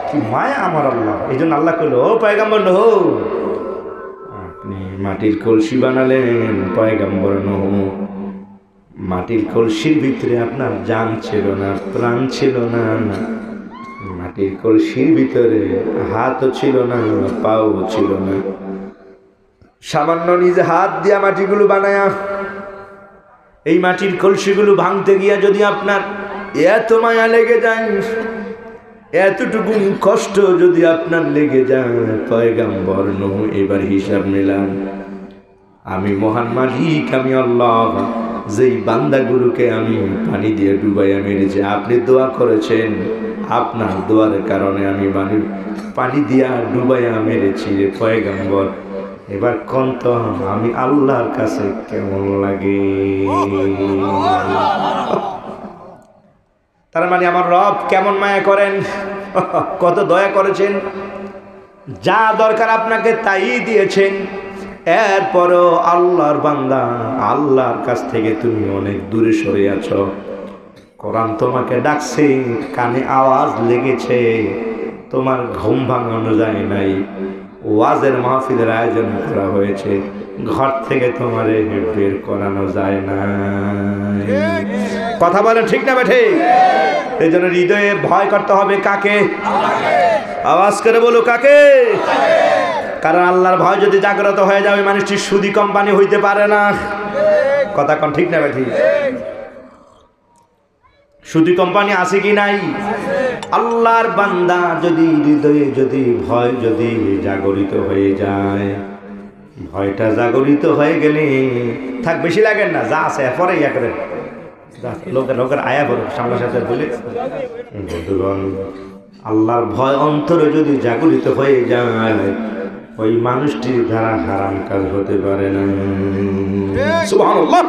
কি মায়া আমার আল্লাহ এই জন্য আল্লাহ কইল ও পয়গম্বর নহ আপনি মাটির কলসি বানালেন পয়গম্বর নহ মাটির কলসির ভিতরে আপনার জান ছিল না প্রাণ ছিল না মাটির কলসির ভিতরে হাতও ছিল না পাও ছিল না সামান্য নিজে হাত দিয়া মাটিগুলো বানায়া এই মাটির কলসিগুলো ভাঙতে গিয়া যদি আপনার এত মায়া লেগে যায় এতটুকু কষ্ট যদি আপনার লেগে যায় পয়গম্বর নূহ এবার হিসাব নিলাম আমি মহান মালিক আমি আল্লাহ যেই বান্দাগুলোকে আমি পানি দিয়ে ডুবাইয়া মেরেছি আপনি দোয়া করেছেন আপনার দোয়ার কারণে আমি পানি দিয়া ডুবাইয়া মেরেছি রে পয়গম্বর এবার কন্ত আমি আল্লাহর কাছে কেমন লাগে তার মানে আমার রব কেমন মায়া করেন কত দয়া করেছেন যা দরকার আপনাকে তাই দিয়েছেন এরপরও আল্লাহর বান্দা আল্লাহর কাছ থেকে তুমি অনেক দূরে সরে আছো কোরআন তোমাকে ডাকছে কানে আওয়াজ লেগেছে তোমার ঘুম ভাঙানো যায় নাই ওয়াজের মাহফিলের আয়োজন করা হয়েছে ঘর থেকে তোমারে বের করানো যায় না কথা বলেন ঠিক না বেঠে এই জন্য হৃদয়ে ভয় করতে হবে কাকে আওয়াজ করে বলো কাকে কারণ আল্লাহর ভয় যদি জাগ্রত হয়ে যায় ওই মানুষটি সুদি কোম্পানি হইতে পারে না কথা কোন ঠিক না বেঠি সুদি কোম্পানি আছে কি নাই আল্লাহর বান্দা যদি হৃদয়ে যদি ভয় যদি জাগরিত হয়ে যায় ভয়টা জাগরিত হয়ে গেলে থাক বেশি লাগেন না যা আছে পরে ইয়া করেন লোকের আয়া করো সামনের সাথে বলে বন্ধুগণ আল্লাহর ভয় অন্তরে যদি জাগরিত হয়ে যায় ওই মানুষটির দ্বারা হারাম কাজ হতে পারে না সুবহানাল্লাহ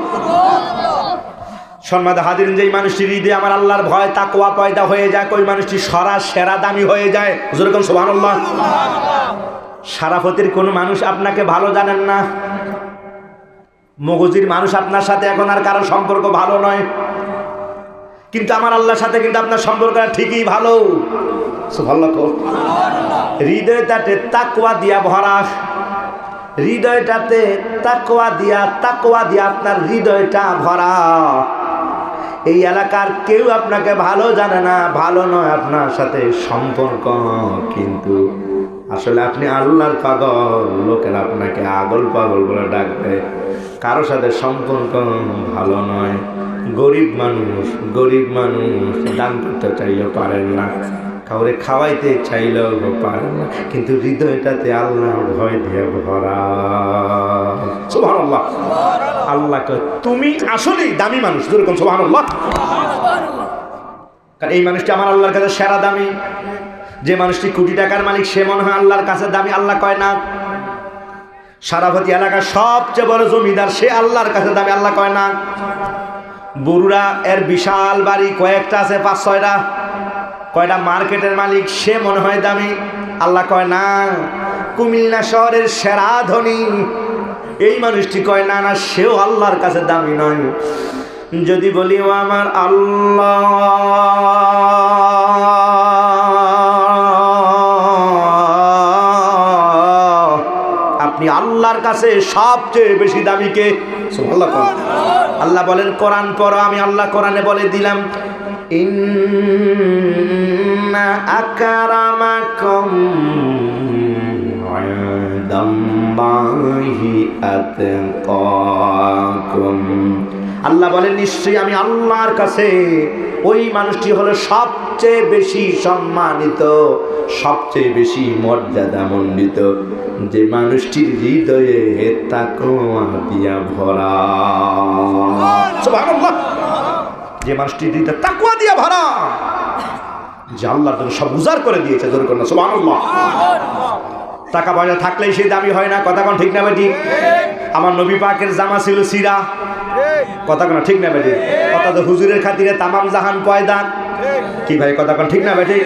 সম্মানিত হাজিরিন যেই মানুষটির হৃদয়ে আমার আল্লাহর ভয় তাকওয়া পয়দা হয়ে যায় ওই মানুষটি সেরা দামি হয়ে যায় যেরকম সুবহানাল্লাহ সারাফতির কোন মানুষ আপনাকে ভালো জানেন না মগজির মানুষ আপনার সাথে এখন আর কারো সম্পর্ক ভালো নয় কিন্তু আমার আল্লাহর সাথে কিন্তু আপনার সম্পর্ক ঠিকই ভালো সুবহানাল্লাহ হৃদয়টাতে তাকওয়া দিয়া ভরা হৃদয়টাতে তাকওয়া দিয়া আপনার হৃদয়টা ভরা এই এলাকার কেউ আপনাকে ভালো জানে না ভালো নয় আপনার সাথে সম্পর্ক কিন্তু আসলে আপনি আল্লাহর পাগল লোকেরা আপনাকে আগল পাগল বলে ডাকবে কারো সাথে সম্পর্ক ভালো নয় গরিব মানুষ দান করতে চাইলেও পারেন না কাউরে খাওয়াইতে চাইলেও পারেন না কিন্তু হৃদয়টাতে আল্লাহর ভয় দিয়ে ভরা সুবহানাল্লাহ আল্লাহকে তুমি আসলেই দামি মানুষ যেরকম সুবহানাল্লাহ কারণ এই মানুষটি আমার আল্লাহর কাছে সেরা দামি যে মানুষটি কোটি টাকার মালিক সে মনে হয় আল্লাহর কাছে দামি আল্লাহ কয় না সারাফতি এলাকার সবচেয়ে বড় জমিদার সে আল্লাহর কাছে দামি আল্লাহ কয় না বরুড়া এর বিশাল বাড়ি কয়েকটা আছে 5-6টা কয়টা মার্কেটের মালিক সে মনে হয় দামি আল্লাহ কয় না কুমিল্লা শহরের সেরা ধনী, এই মানুষটি কয় না না সেও আল্লাহর কাছে দামি নয়। যদি বলি ও আমার আল্লাহ, আপনি আল্লাহর কাছে সবচেয়ে বেশি দামি কে? সুবহানাল্লাহ। আল্লাহ বলেন কোরআন পড়ো, আমি আল্লাহ কোরআনে বলে দিলাম ইন্না আকরামাকুম ইনদাল্লাহি আতকাকুম। আল্লাহ বলেন নিশ্চয়ই আমি আল্লাহর কাছে ওই মানুষটি হলো সবচেয়ে বেশি সম্মানিত, সবচেয়ে বেশি মর্যাদামণ্ডিত, যে মানুষটির হৃদয়ে তাকওয়া দিয়া ভরা। সুবহানাল্লাহ। যে মানুষটির হৃদয়ে তাকওয়া দিয়া ভরা, যে আল্লাহর জন্য সব উজাড় করে দিয়েছে। জোরে করুন সুবহানাল্লাহ। টাকা পয়সা থাকলেই সেই দামি হয় না, কথা কোন ঠিক না বেটি? আমার নবী পাকের জামা ছিল সিরা, কথা কোন ঠিক না বেটি? অর্থাৎ হুজুরের খাতিরে তামাম জাহান পয়দা, কি ভাই কথা কোন ঠিক না বেটি?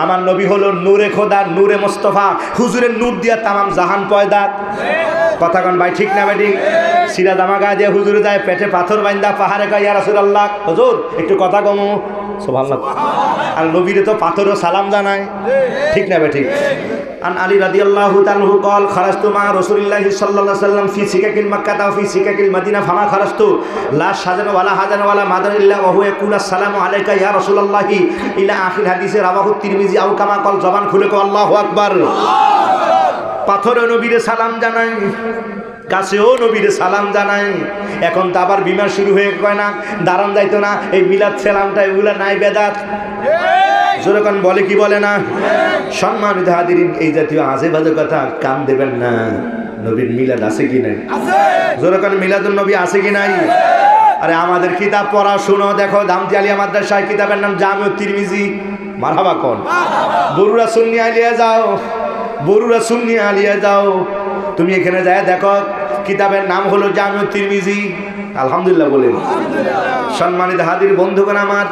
আমার নবী হলো নূরে খোদা, নূরে মোস্তফা, হুজুরের নূর দিয়া তামাম জাহান পয়দা, কথা কোন ভাই ঠিক না বেটি? সিরা জামা গায়ে দিয়ে হুজুরে যায়, পেটে পাথর বাইন্দা পাহাড়ে কয় ইয়া রাসূলুল্লাহ, হুজুর একটু কথা কমু। সুবহানাল্লাহ। আর নবীরে তো পাথরও সালাম জানায়, ঠিক না বেটি? আন আলী রাদিয়াল্লাহু তাআলা قال خرجت مع رسول الله صلى الله عليه وسلم في سكك مكة وفي سكك المدينة فما خرجت لا شجر ولا حجر ولا مدر الا وهو يقول السلام عليك يا رسول الله الى اخر حديث رواه الترمذي او كما قال। জবান খুলে কও আল্লাহু আকবার। পাথরে নবীরে সালাম জানাই, কাছেও নবীরে সালাম জানাই। এখন তো আবার বিমার শুরু হয়ে কয় না দাঁড়ান যাইতো না, এই মিলাদ সালামটা এগুলা নাই বেদাত। যেরকম বলে কি বলে না? সম্মানিত হাজিরিন, এই জাতীয় আজে বাজে কথা কান দেবেন না। নবীর মিলাদ আছে কি নাই? যেরকম মিলাদুন নবী আছে কি নাই? আরে আমাদের কিতাব পড়া শুনো, দেখো দামতি আলিয়া মাদ্রাসায় কিতাবের নাম জামিউত তিরমিজি। মারহাবা কোন? বরুরা সুন্নি আলিয়া যাও, বরুরা সুন্নি আলিয়া যাও, তুমি এখানে যায় দেখো কিতাবের নাম হলো জামিউত তিরমিজি। আলহামদুলিল্লাহ বলেন। সম্মানিত হাজির বন্ধুগণ আমার,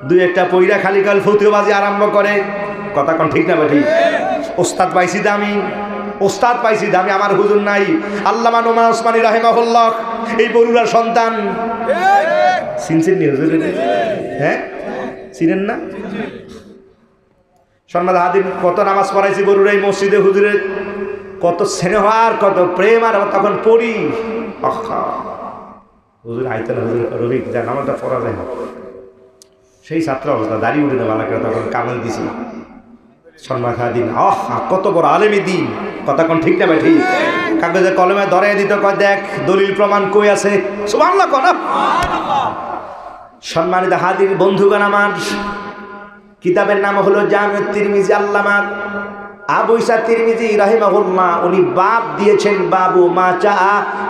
দুই একটা পয়রা খালি কাল ফতুয়াবাজি আরম্ভ করে, কথা কোন ঠিক না বেটি? ওস্তাদ পাইছি দামি, ওস্তাদ পাইছি দামি, আমার হুজুর নাই। আল্লামা নোমান ওসমানী রাহিমাহুল্লাহ এই বরুরার সন্তান। চিনছেন নি হুজুর? হ্যাঁ চিনেন না? সম্মানিত হাজির, কত নামাজ পড়াইছি বরুরা এই মসজিদে, হুজুরের কত স্নেহ আর কত প্রেম, আর তখন পড়ি হুজুর আইতেন, হুজুর রবিক যা নামাজটা পড়া যায় না। সেই ছাত্র অবস্থা দাঁড়িয়ে উঠে দেওয়া লাগে, তখন কামল দিছি। সম্মান দিন কত বড় আলেমি দিন, কথা কোন ঠিক না ভাই? ঠিক। কাগজে কলমে ধরে দিত, কয় দেখ দলিল প্রমাণ কই আছে। সুবহানাল্লাহ কোন? সম্মানিত হাজির বন্ধুগণ আমার, কিতাবের নাম হলো জামিউত তিরমিজি। আল্লামা আবু ঈসা তিরমিজি রাহিমাহুল্লাহ উনি বাব দিয়েছেন বাবু মা চা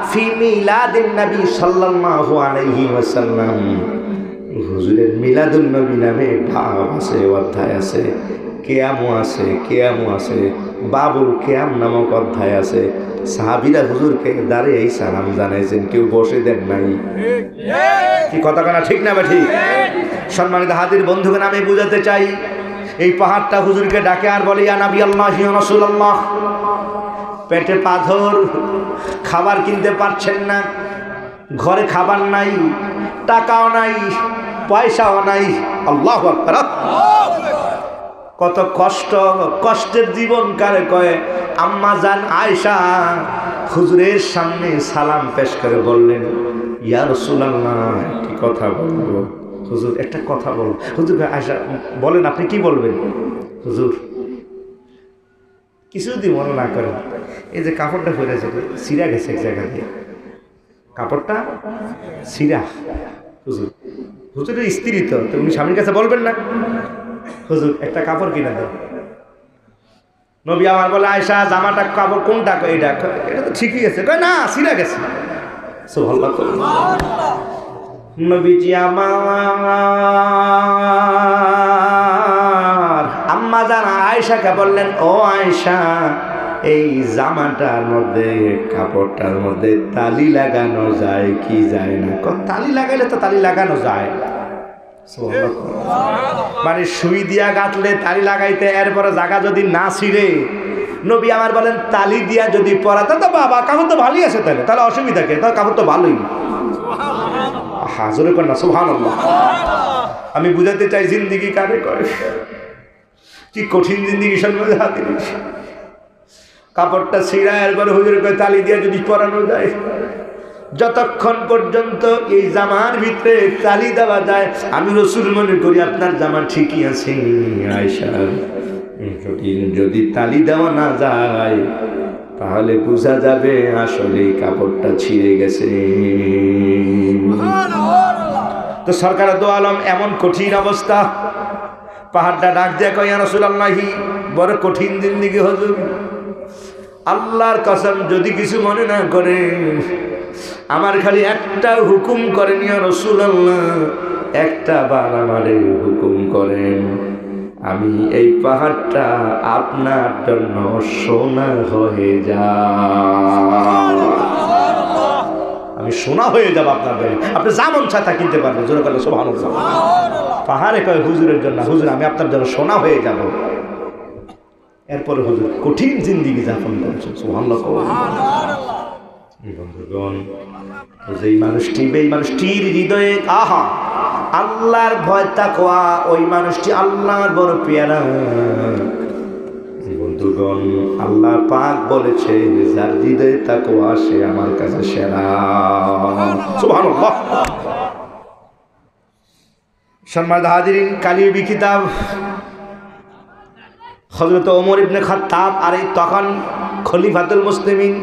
ফি মিলাদিন নবী সাল্লাল্লাহু আলাইহি ওয়াসাল্লাম। হুজুরের মিলাদুন নবী নামে ভাব আছে, অধ্যায় আছে, কেয়ামও আছে, কেয়ামও আছে, বাবুল কেয়াম নামক অধ্যায় আছে। সাহাবীরা হুজুরকে দাঁড়িয়ে এই সালাম জানাইছেন, কেউ বসে দেন নাই। কি কথা কানা ঠিক না ঠিক? সম্মানিত হাজির বন্ধুগণ, আমি বুঝাতে চাই, এই পাহাড়টা হুজুরকে ডাকে আর বলে ইয়া নবী আল্লাহ ইয়া রাসূলুল্লাহ। পেটে পাথর, খাবার কিনতে পারছেন না, ঘরে খাবার নাই, টাকাও নাই, পয়সাও নাই। আল্লাহু আকবার। কত কষ্ট, কষ্টের জীবন কারে কয়। আম্মা জান আয়েশা হুজুরের সামনে সালাম পেশ করে বললেন ইয়া রাসূলুল্লাহ, কি কথা বলবো হুজুর? একটা কথা বল হুজুর। আয়েশা বলেন আপনি কি বলবেন হুজুর? কিছু যদি মনে না করেন, এই যে কাপড়টা ফেলেছে ছিঁড়া গেছে এক জায়গা দিয়ে, কাপড়টা ছিঁড়া। হুজুর, হুজুরের স্ত্রী তো, উনি স্বামীর কাছে বলবেন না হুজুর একটা কাপড় কিনে দেন। নবী আমার বলে আয়েশা জামাটা কাপড় কোনটা? এটা এটা তো ঠিকই আছে। কয় না ছিঁড়া গেছে। সুবহানাল্লাহ। নবীজি আমার আম্মা জান আয়েশাকে বললেন ও আয়েশা, এই জামাটার মধ্যে, কাপড়টার মধ্যে তালি লাগানো যায় কি যায় না? তালি লাগাইলে তো তালি লাগানো যায়। মানে সুই দিয়া গাঁথলে তালি লাগাইতে, এরপরে জায়গা যদি না ছিঁড়ে নবী আমার বলেন তালি দিয়া যদি পরাতে তো বাবা কাপড় তো ভালোই আছে, তাহলে অসুবিধা কে, তাহলে কাপড় তো ভালোই। হাজরে কর না সুবহানাল্লাহ। আমি বুঝাতে চাই জিন্দিগি কারে কয়, কি কঠিন জিন্দিগি সম্বন্ধে হাতে কাপড়টা ছিঁড়া এরপরে হুজুর কয় তালি দিয়া যদি পরানো যায়, যতক্ষণ পর্যন্ত এই জামার ভিতরে তালি দেওয়া যায় আমি রাসূল মনে করি আপনার জামা ঠিকই আছে। আয়েশা যদি তালি দেওয়া না যায় তাহলে বোঝা যাবে আসলে কাপড়টা ছিঁড়ে গেছে। তো সরকার দো আলম এমন কঠিন অবস্থা, পাহাড়টা ডাক দেয়া কয় ইয়া রাসূলুল্লাহি বড় কঠিন জিন্দেগি হুজুর, আল্লাহর কসম যদি কিছু মনে না করে আমার খালি একটা হুকুম করেন ইয়া রাসূলুল্লাহ, একটা বার আমারে হুকুম করেন, আমি এই পাহাড়টা আপনার জন্য সোনা হয়ে যাব, আমি সোনা হয়ে যাব আপনার জন্য, আপনি যেমন ছাতা কিনতে পারবেন। জোরে বলেন সুবহানাল্লাহ। পাহাড়ে কয় হুজুরের জন্য, হুজুর আমি আপনার জন্য সোনা হয়ে যাব। এরপরে হুজুর কঠিন জিন্দেগি যাপন করছেন। সুবহানাল্লাহ। বন্ধুগণ, যেই মানুষটি এই মানুষটির হৃদয়ে আহা আল্লাহর ভয় তাকওয়া, ওই মানুষটি আল্লাহর বড় পেয়ারা। বন্ধুগণ, আল্লাহ পাক বলেছে যার হৃদয়ে তাকওয়া সে আমার কাছে সেরা। সুবহানাল্লাহ। সম্মানিত হাজিরিন, কালিবি কিতাব হযরত ওমর ইবনে খাত্তাব আর এই তখন খলিফাতুল মুসলিমিন,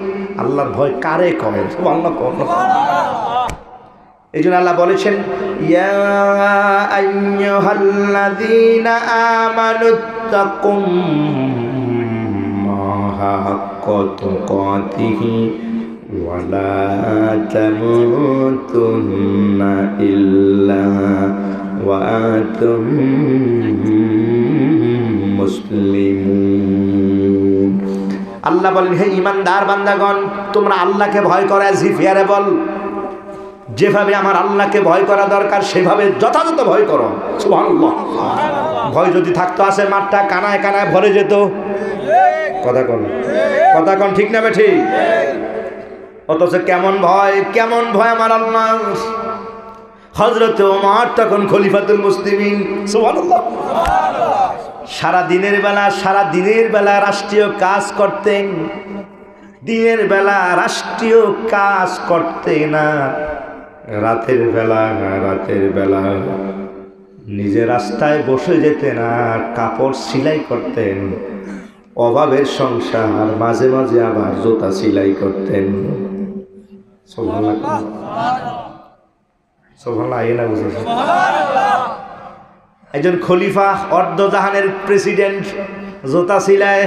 আল্লাহর ভয় কারে কয়? সুবহানাল্লাহ। এই জন্য আল্লাহ বলেছেন ইয়া আইয়ুহাল্লাযীনা আমানুত্তাকুল্লাহা হাক্কা তুকাতিহি ওয়া লা তামুতুন্না ইল্লা ওয়া আনতুম মুসলিমুন। আল্লাহ বলেন হে ঈমানদার বান্দাগণ, তোমরা আল্লাহকে ভয় করো অ্যাজ বল, যেভাবে আমার আল্লাহকে ভয় করা দরকার সেভাবে যথাযথ ভয় করো। সুবহানাল্লাহ। ভয় যদি থাকতো আসে মাঠটা কানায় কানায় ভরে যেত। কথা কন ঠিক না ঠিক? অথচ কেমন ভয় আমার আল্লাহ। হযরত ওমর তখন খলিফাতুল মুসলিমিন। সুবহানাল্লাহ। সারা দিনের বেলা রাষ্ট্রীয় কাজ করতেন, দিনের বেলা রাষ্ট্রীয় কাজ করতেন না, রাতের বেলা নিজে রাস্তায় বসে যেতেন আর কাপড় সেলাই করতেন। অভাবের সংসার, মাঝে মাঝে আবার জুতা সেলাই করতেন। সুবহানাল্লাহ। একজন খলিফা, অর্ধজাহানের প্রেসিডেন্ট, জুতা সিলায়।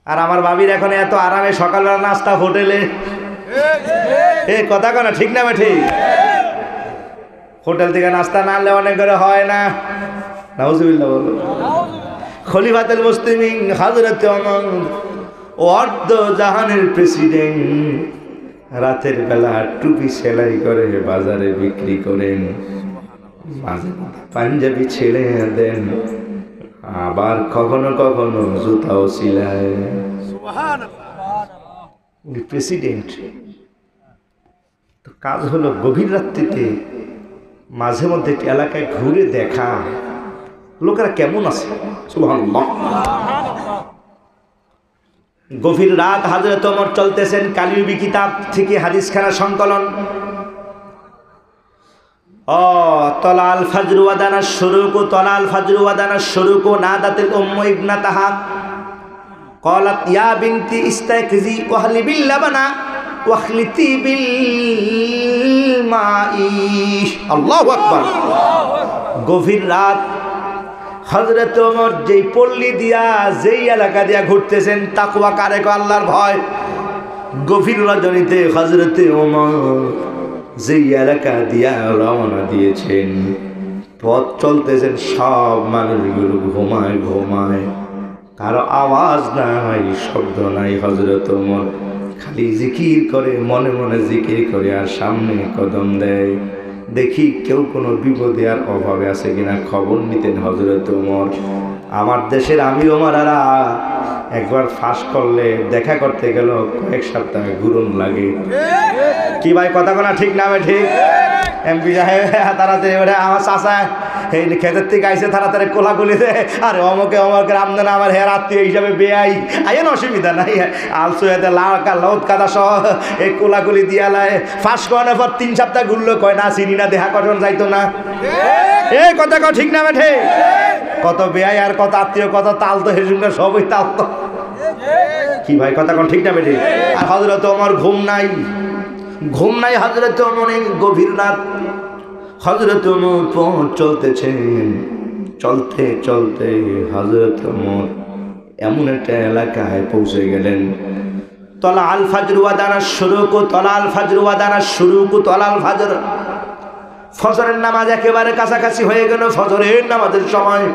আর আমার ভাবির এখন এত আরামে সকালবেলা নাস্তা হোটেলে। কথা কনা ঠিক না ঠিক? হোটেল থেকে নাস্তা না আনলে অনেক করে হয় না। নাউজুবিল্লাহ বলো। খলিফাতুল মুসলিমিন হযরত ওমর, অর্ধজাহানের প্রেসিডেন্ট, রাতের বেলা টুপি সেলাই করে বাজারে বিক্রি করেন, মাঝে পাঞ্জাবি ছেড়ে দেন, আবার কখনো কখনো জুতাও সিলায়। উনি প্রেসিডেন্ট। তো কাজ হলো গভীর রাত্রিতে মাঝে মধ্যে এলাকায় ঘুরে দেখা লোকেরা কেমন আছে। সুবহানাল্লাহ। গভীর রাত হযরত ওমর চলতেছেন, কালিবি কিতাব থেকে হাদিসখানা সংকলন। তলাল ফাজর ওয়া দানাশ শুরুকু নাদাতিল উম্মু ইবনাতাহা ক্বালাত ইয়া বিনতি ইস্তাইকিজি ওয়াহলি বিল লাবানা ওয়াখলিতি বিল মাই। আল্লাহু আকবার। গভীর রাত হযরত ওমর যেই পল্লী দিয়া যেই এলাকা দিয়া ঘুরতেছেন, তাকওয়া কারে কয়? আল্লাহর ভয়। গভীর রজনীতে হযরত ওমর যেই এলাকা দিয়া রওনা দিয়েছেন, পথ চলতেছেন, সব মানুষগুলো ঘুমায়, কারো আওয়াজ নাই, শব্দ নাই। হযরত ওমর খালি জিকির করে, মনে মনে জিকির করে আর সামনে কদম দেয়, দেখি কেউ কোনো বিপদে আর অভাবে আছে কিনা খবর নিতেন হযরত ওমর। আমার দেশের আমি ওমারারা একবার ফাঁস করলে দেখা করতে গেল কয়েক সপ্তাহ ঘুরন লাগে। কি ভাই কথা কোনা ঠিক না? ঠিক এমপি সাহেব তাড়াতাড়ি ওটা আমার চাষা এই খেতের থেকে আইসে তাড়াতাড়ি কোলাকুলি দে, আর অমকে আমদান আমার হের আত্মীয় হিসাবে বেআই আইন অসুবিধা নাই, আলসুয়াতে লাউদ কাদা সহ এই কোলাকুলি দিয়ালায় ফাঁস করানোর পর 3 সপ্তাহ ঘুরলো, কয় না চিনি না, দেহা কঠন যাইতো না। এই কথা কও ঠিক না বেঠে? কত বেআই আর কত আত্মীয় কত তাল তো হেসুঙ্গা সবই তাল তো। কি ভাই কথা কোন ঠিক না বেঠে? আর হযরত ওমর ঘুম নাই হযরত ওমর, গভীর রাত হযরত ওমর পথ চলতেছেন, চলতে চলতে হযরত ওমর এমন একটা এলাকায় পৌঁছে গেলেন, তলা আল ফাজর ওয়া দানাস শুরুকু, তলা আল ফাজর ওয়া দানাস শুরুকু, তলা আল ফাজর, ফজরের নামাজ একেবারে কাছাকাছি হয়ে গেল। ফজরের নামাজের সময়,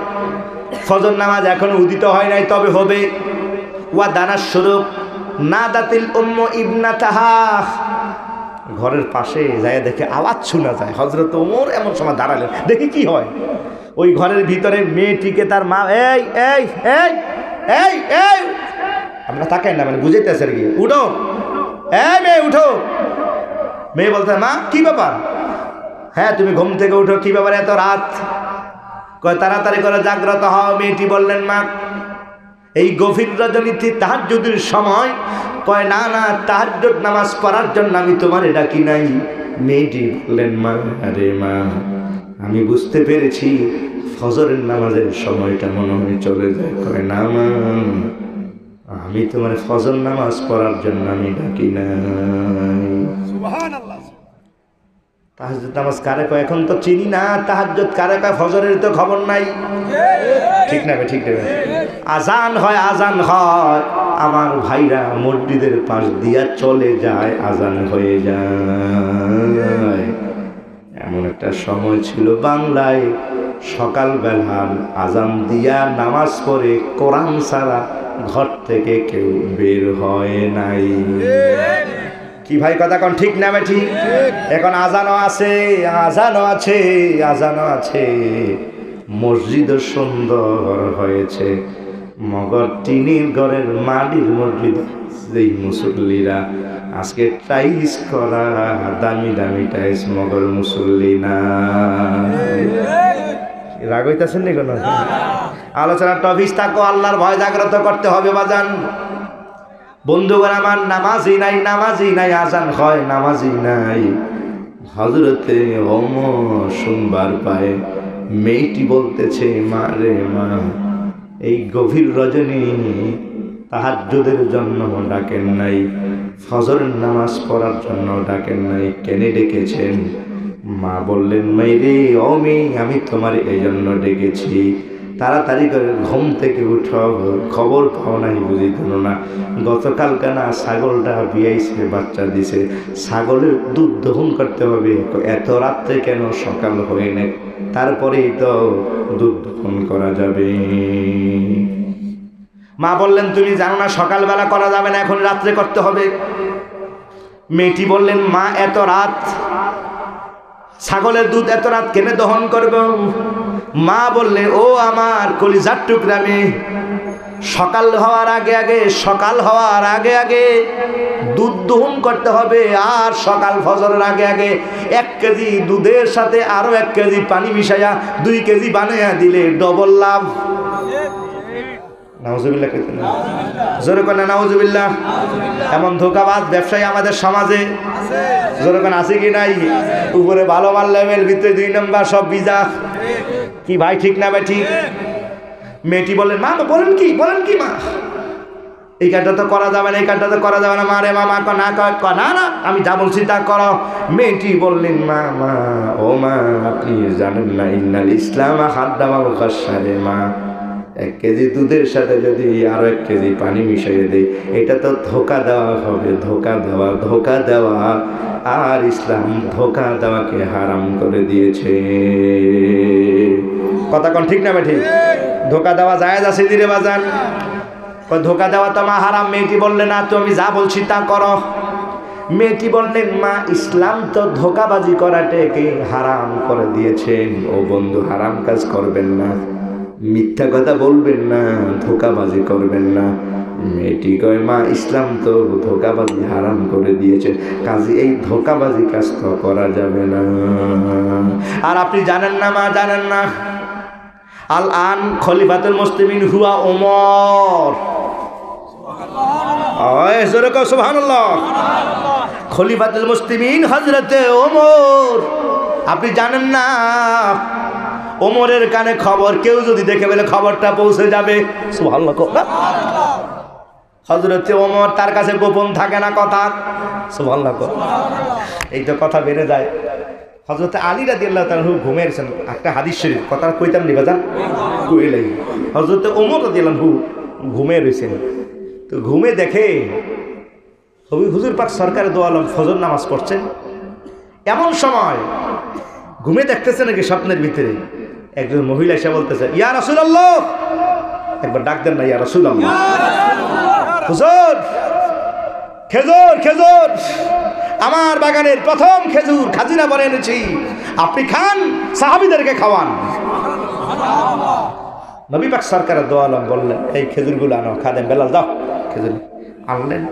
ফজর নামাজ এখন উদিত হয় নাই, তবে হবে। ওয়া দানাস শুরুক নাদাতিল উম্মু ইবনাতাহা, ঘরের পাশে যায় দেখে আওয়াজ শোনা যায়। হযরত ওমর এমন সময় দাঁড়ালেন, দেখি কি হয়। ওই ঘরের ভিতরে মেয়েটিকে তার মা, এই এই এই এই এই আমরা তাকাই না, মানে বুঝাইতেছে আর কি, উঠো এই মেয়ে উঠো। মেয়ে বলতে, মা কি ব্যাপার? হ্যাঁ তুমি ঘুম থেকে উঠো, কি ব্যাপার এত রাত? কয় তাড়াতাড়ি করে জাগ্রত হও। মেয়েটি বললেন, মা এই গভীর রজনীতে তাহাজ্জুদের সময়, কয় না না তাহাজ্জুদ নামাজ পড়ার জন্য আমি তোমারে ডাকি নাই। মেয়েটি বললেন, মা আরে মা আমি বুঝতে পেরেছি ফজরের নামাজের সময়টা মনে হয় চলে যায়। কয় না মা আমি তোমার ফজর নামাজ পড়ার জন্য আমি ডাকি নাই। সুবহানাল্লাহ। তাহাজ্জুদ নামাজ কারে কয় এখন তো চিনি না, তাহাজ্জুদ কারে কয় ফজরের তো খবর নাই। ঠিক না? ঠিক না? আজান হয় আমার ভাইরা মসজিদের পাশ দিয়া চলে যায়, আজান হয়ে যায়। এমন একটা সময় ছিল বাংলায়, সকালবেলা আজান দিয়া নামাজ পড়ে কোরআন ছাড়া ঘর থেকে কেউ বের হয় নাই। কি ভাই কথা কোন ঠিক না? ঠিক। এখন আজানও আছে, মসজিদও সুন্দর হয়েছে, মগর টিনের ঘরের মাটির মসজিদ, যেই মুসল্লিরা আজকে টাইস করা দামি দামি টাইস, মগর মুসল্লি না। রাগ হইতেছেন নি কোনো? আলোচনার টপিক থাকো, আল্লাহর ভয় জাগ্রত করতে হবে বাজান। বন্ধুগণ আমার, নামাজি নাই, আজান হয় নামাজি নাই। হযরতে ওমর শুনবার পায় মেয়েটি বলতেছে, মা রে মা এই গভীর রজনী তাহাজ্জুদের জন্য ডাকেন নাই, ফজরের নামাজ পড়ার জন্য ডাকেন নাই, কেনে ডেকেছেন? মা বললেন, মেয়ে ও মেয়ে আমি তোমার এই জন্য ডেকেছি, তাড়াতাড়ি করে ঘুম থেকে উঠো, খবর পাও নাই বুঝি কোনো না, গতকালকে না ছাগলটা বিয়াইছে, বাচ্চা দিছে, ছাগলের দুধ দহন করতে হবে, এত রাত্রে কেন? সকাল হয়ে নেই, তারপরেই তো দুধ দহন করা যাবে। মা বললেন, তুমি জানো না সকালবেলা করা যাবে না, এখন রাত্রে করতে হবে। মেয়েটি বললেন, মা এত রাত ছাগলের দুধ এত রাত কেনে দহন করব? মা বললে, ও আমার কলিজার টুকরা মেয়ে, সকাল হওয়ার আগে আগে দুধ দহন করতে হবে, আর সকাল ফজরের আগে 1 কেজি দুধের সাথে আরো 1 কেজি পানি মিশাইয়া 2 কেজি বানাইয়া দিলে ডবল লাভ। নাউজুবিল্লাহ কইতে না, জোরে কোন নাউজুবিল্লাহ। এমন ধোঁকাবাজ ব্যবসায়ী আমাদের সমাজে আছে, জোরে কোন আছে কি নাই? উপরে ভালো মাল লেভেল, ভিতরে 2 নম্বর সব বিজা। কি ভাই ঠিক না? ভাই ঠিক। মেয়েটি বললেন, মা বলেন কি মা, এই কাজটা তো করা যাবে না, মা রে মা না আমি যা বলছি তা করো। মেয়েটি বললেন, মা ও মা আপনি জানেন না, ইন্নাল ইসলাম হাদ্দামাল খাসারে, মা 1 কেজি দুধের সাথে যদি আরো 1 কেজি পানি মিশিয়ে দেয়, এটা তো ধোকা দেওয়া হবে, ধোকা দেওয়া। আর ইসলাম ধোকা দেওয়াকে হারাম করে দিয়েছে। কথা কোন ঠিক না? ঠিক। ধোকা দেওয়া জায়েজ আছে দিরে বাজান? ধোকা দেওয়া তো মা হারাম। মেয়েটি বললেন, না তুমি যা বলছি তা করো। মেয়েটি বললেন, মা ইসলাম তো ধোকাবাজি করাটাকে হারাম করে দিয়েছেন, ও বন্ধু হারাম কাজ করবেন না। মিথ্যা কথা বলবেন না, ধোঁকাবাজি করবেন না। মেয়েটি কয় মা ইসলাম তো ধোঁকাবাজি হারাম করে দিয়েছে, কাজে এই ধোঁকাবাজি কাজ তো করা যাবে না। আর আপনি জানেন না মা, জানেন না, আল আন খলিফাতুল মুসলিমিন হুয়া ওমর। সুবহানাল্লাহ। খলিফাতুল মুসলিমিন হযরতে ওমর। আপনি জানেন না, ওমরের কানে খবর কেউ যদি দেখে বলে খবরটা পৌঁছে যাবে। সুবহানাল্লাহ। হযরতে ওমর, তার কাছে গোপন থাকে না কথা। সুবহানাল্লাহ। এই তো কথা বেড়ে যায়। হযরতে আলী রাদিয়াল্লাহু তাআলা ঘুমিয়েছেন, একটা হাদিস শরীফ কথা কইতাম নি বাজান, কইলাই। হযরতে ওমর রাদিয়াল্লাহু ঘুমিয়ে রয়েছেন, তো ঘুমে দেখে হুজুর পাক সরকারে দো আলম ফজর নামাজ পড়ছেন। এমন সময় ঘুমে দেখতেছে নাকি স্বপ্নের ভিতরে একজন মহিলা এসে বলতেছে, ইয়া রাসূলুল্লাহ, একবার ডাক দেন না, ইয়া রাসূলুল্লাহ। হুজুর, খেজুর খেজুর, আমার বাগানের প্রথম খেজুর খাজিনা ভরে এনেছি, আপনি খান, সাহাবীদেরকে খাওয়ান। নবী পাক সরকারের দো আলম বললেন, এই খেজুরগুলো আনো, খাদেম বেলাল দাও খেজুর। আনলেন।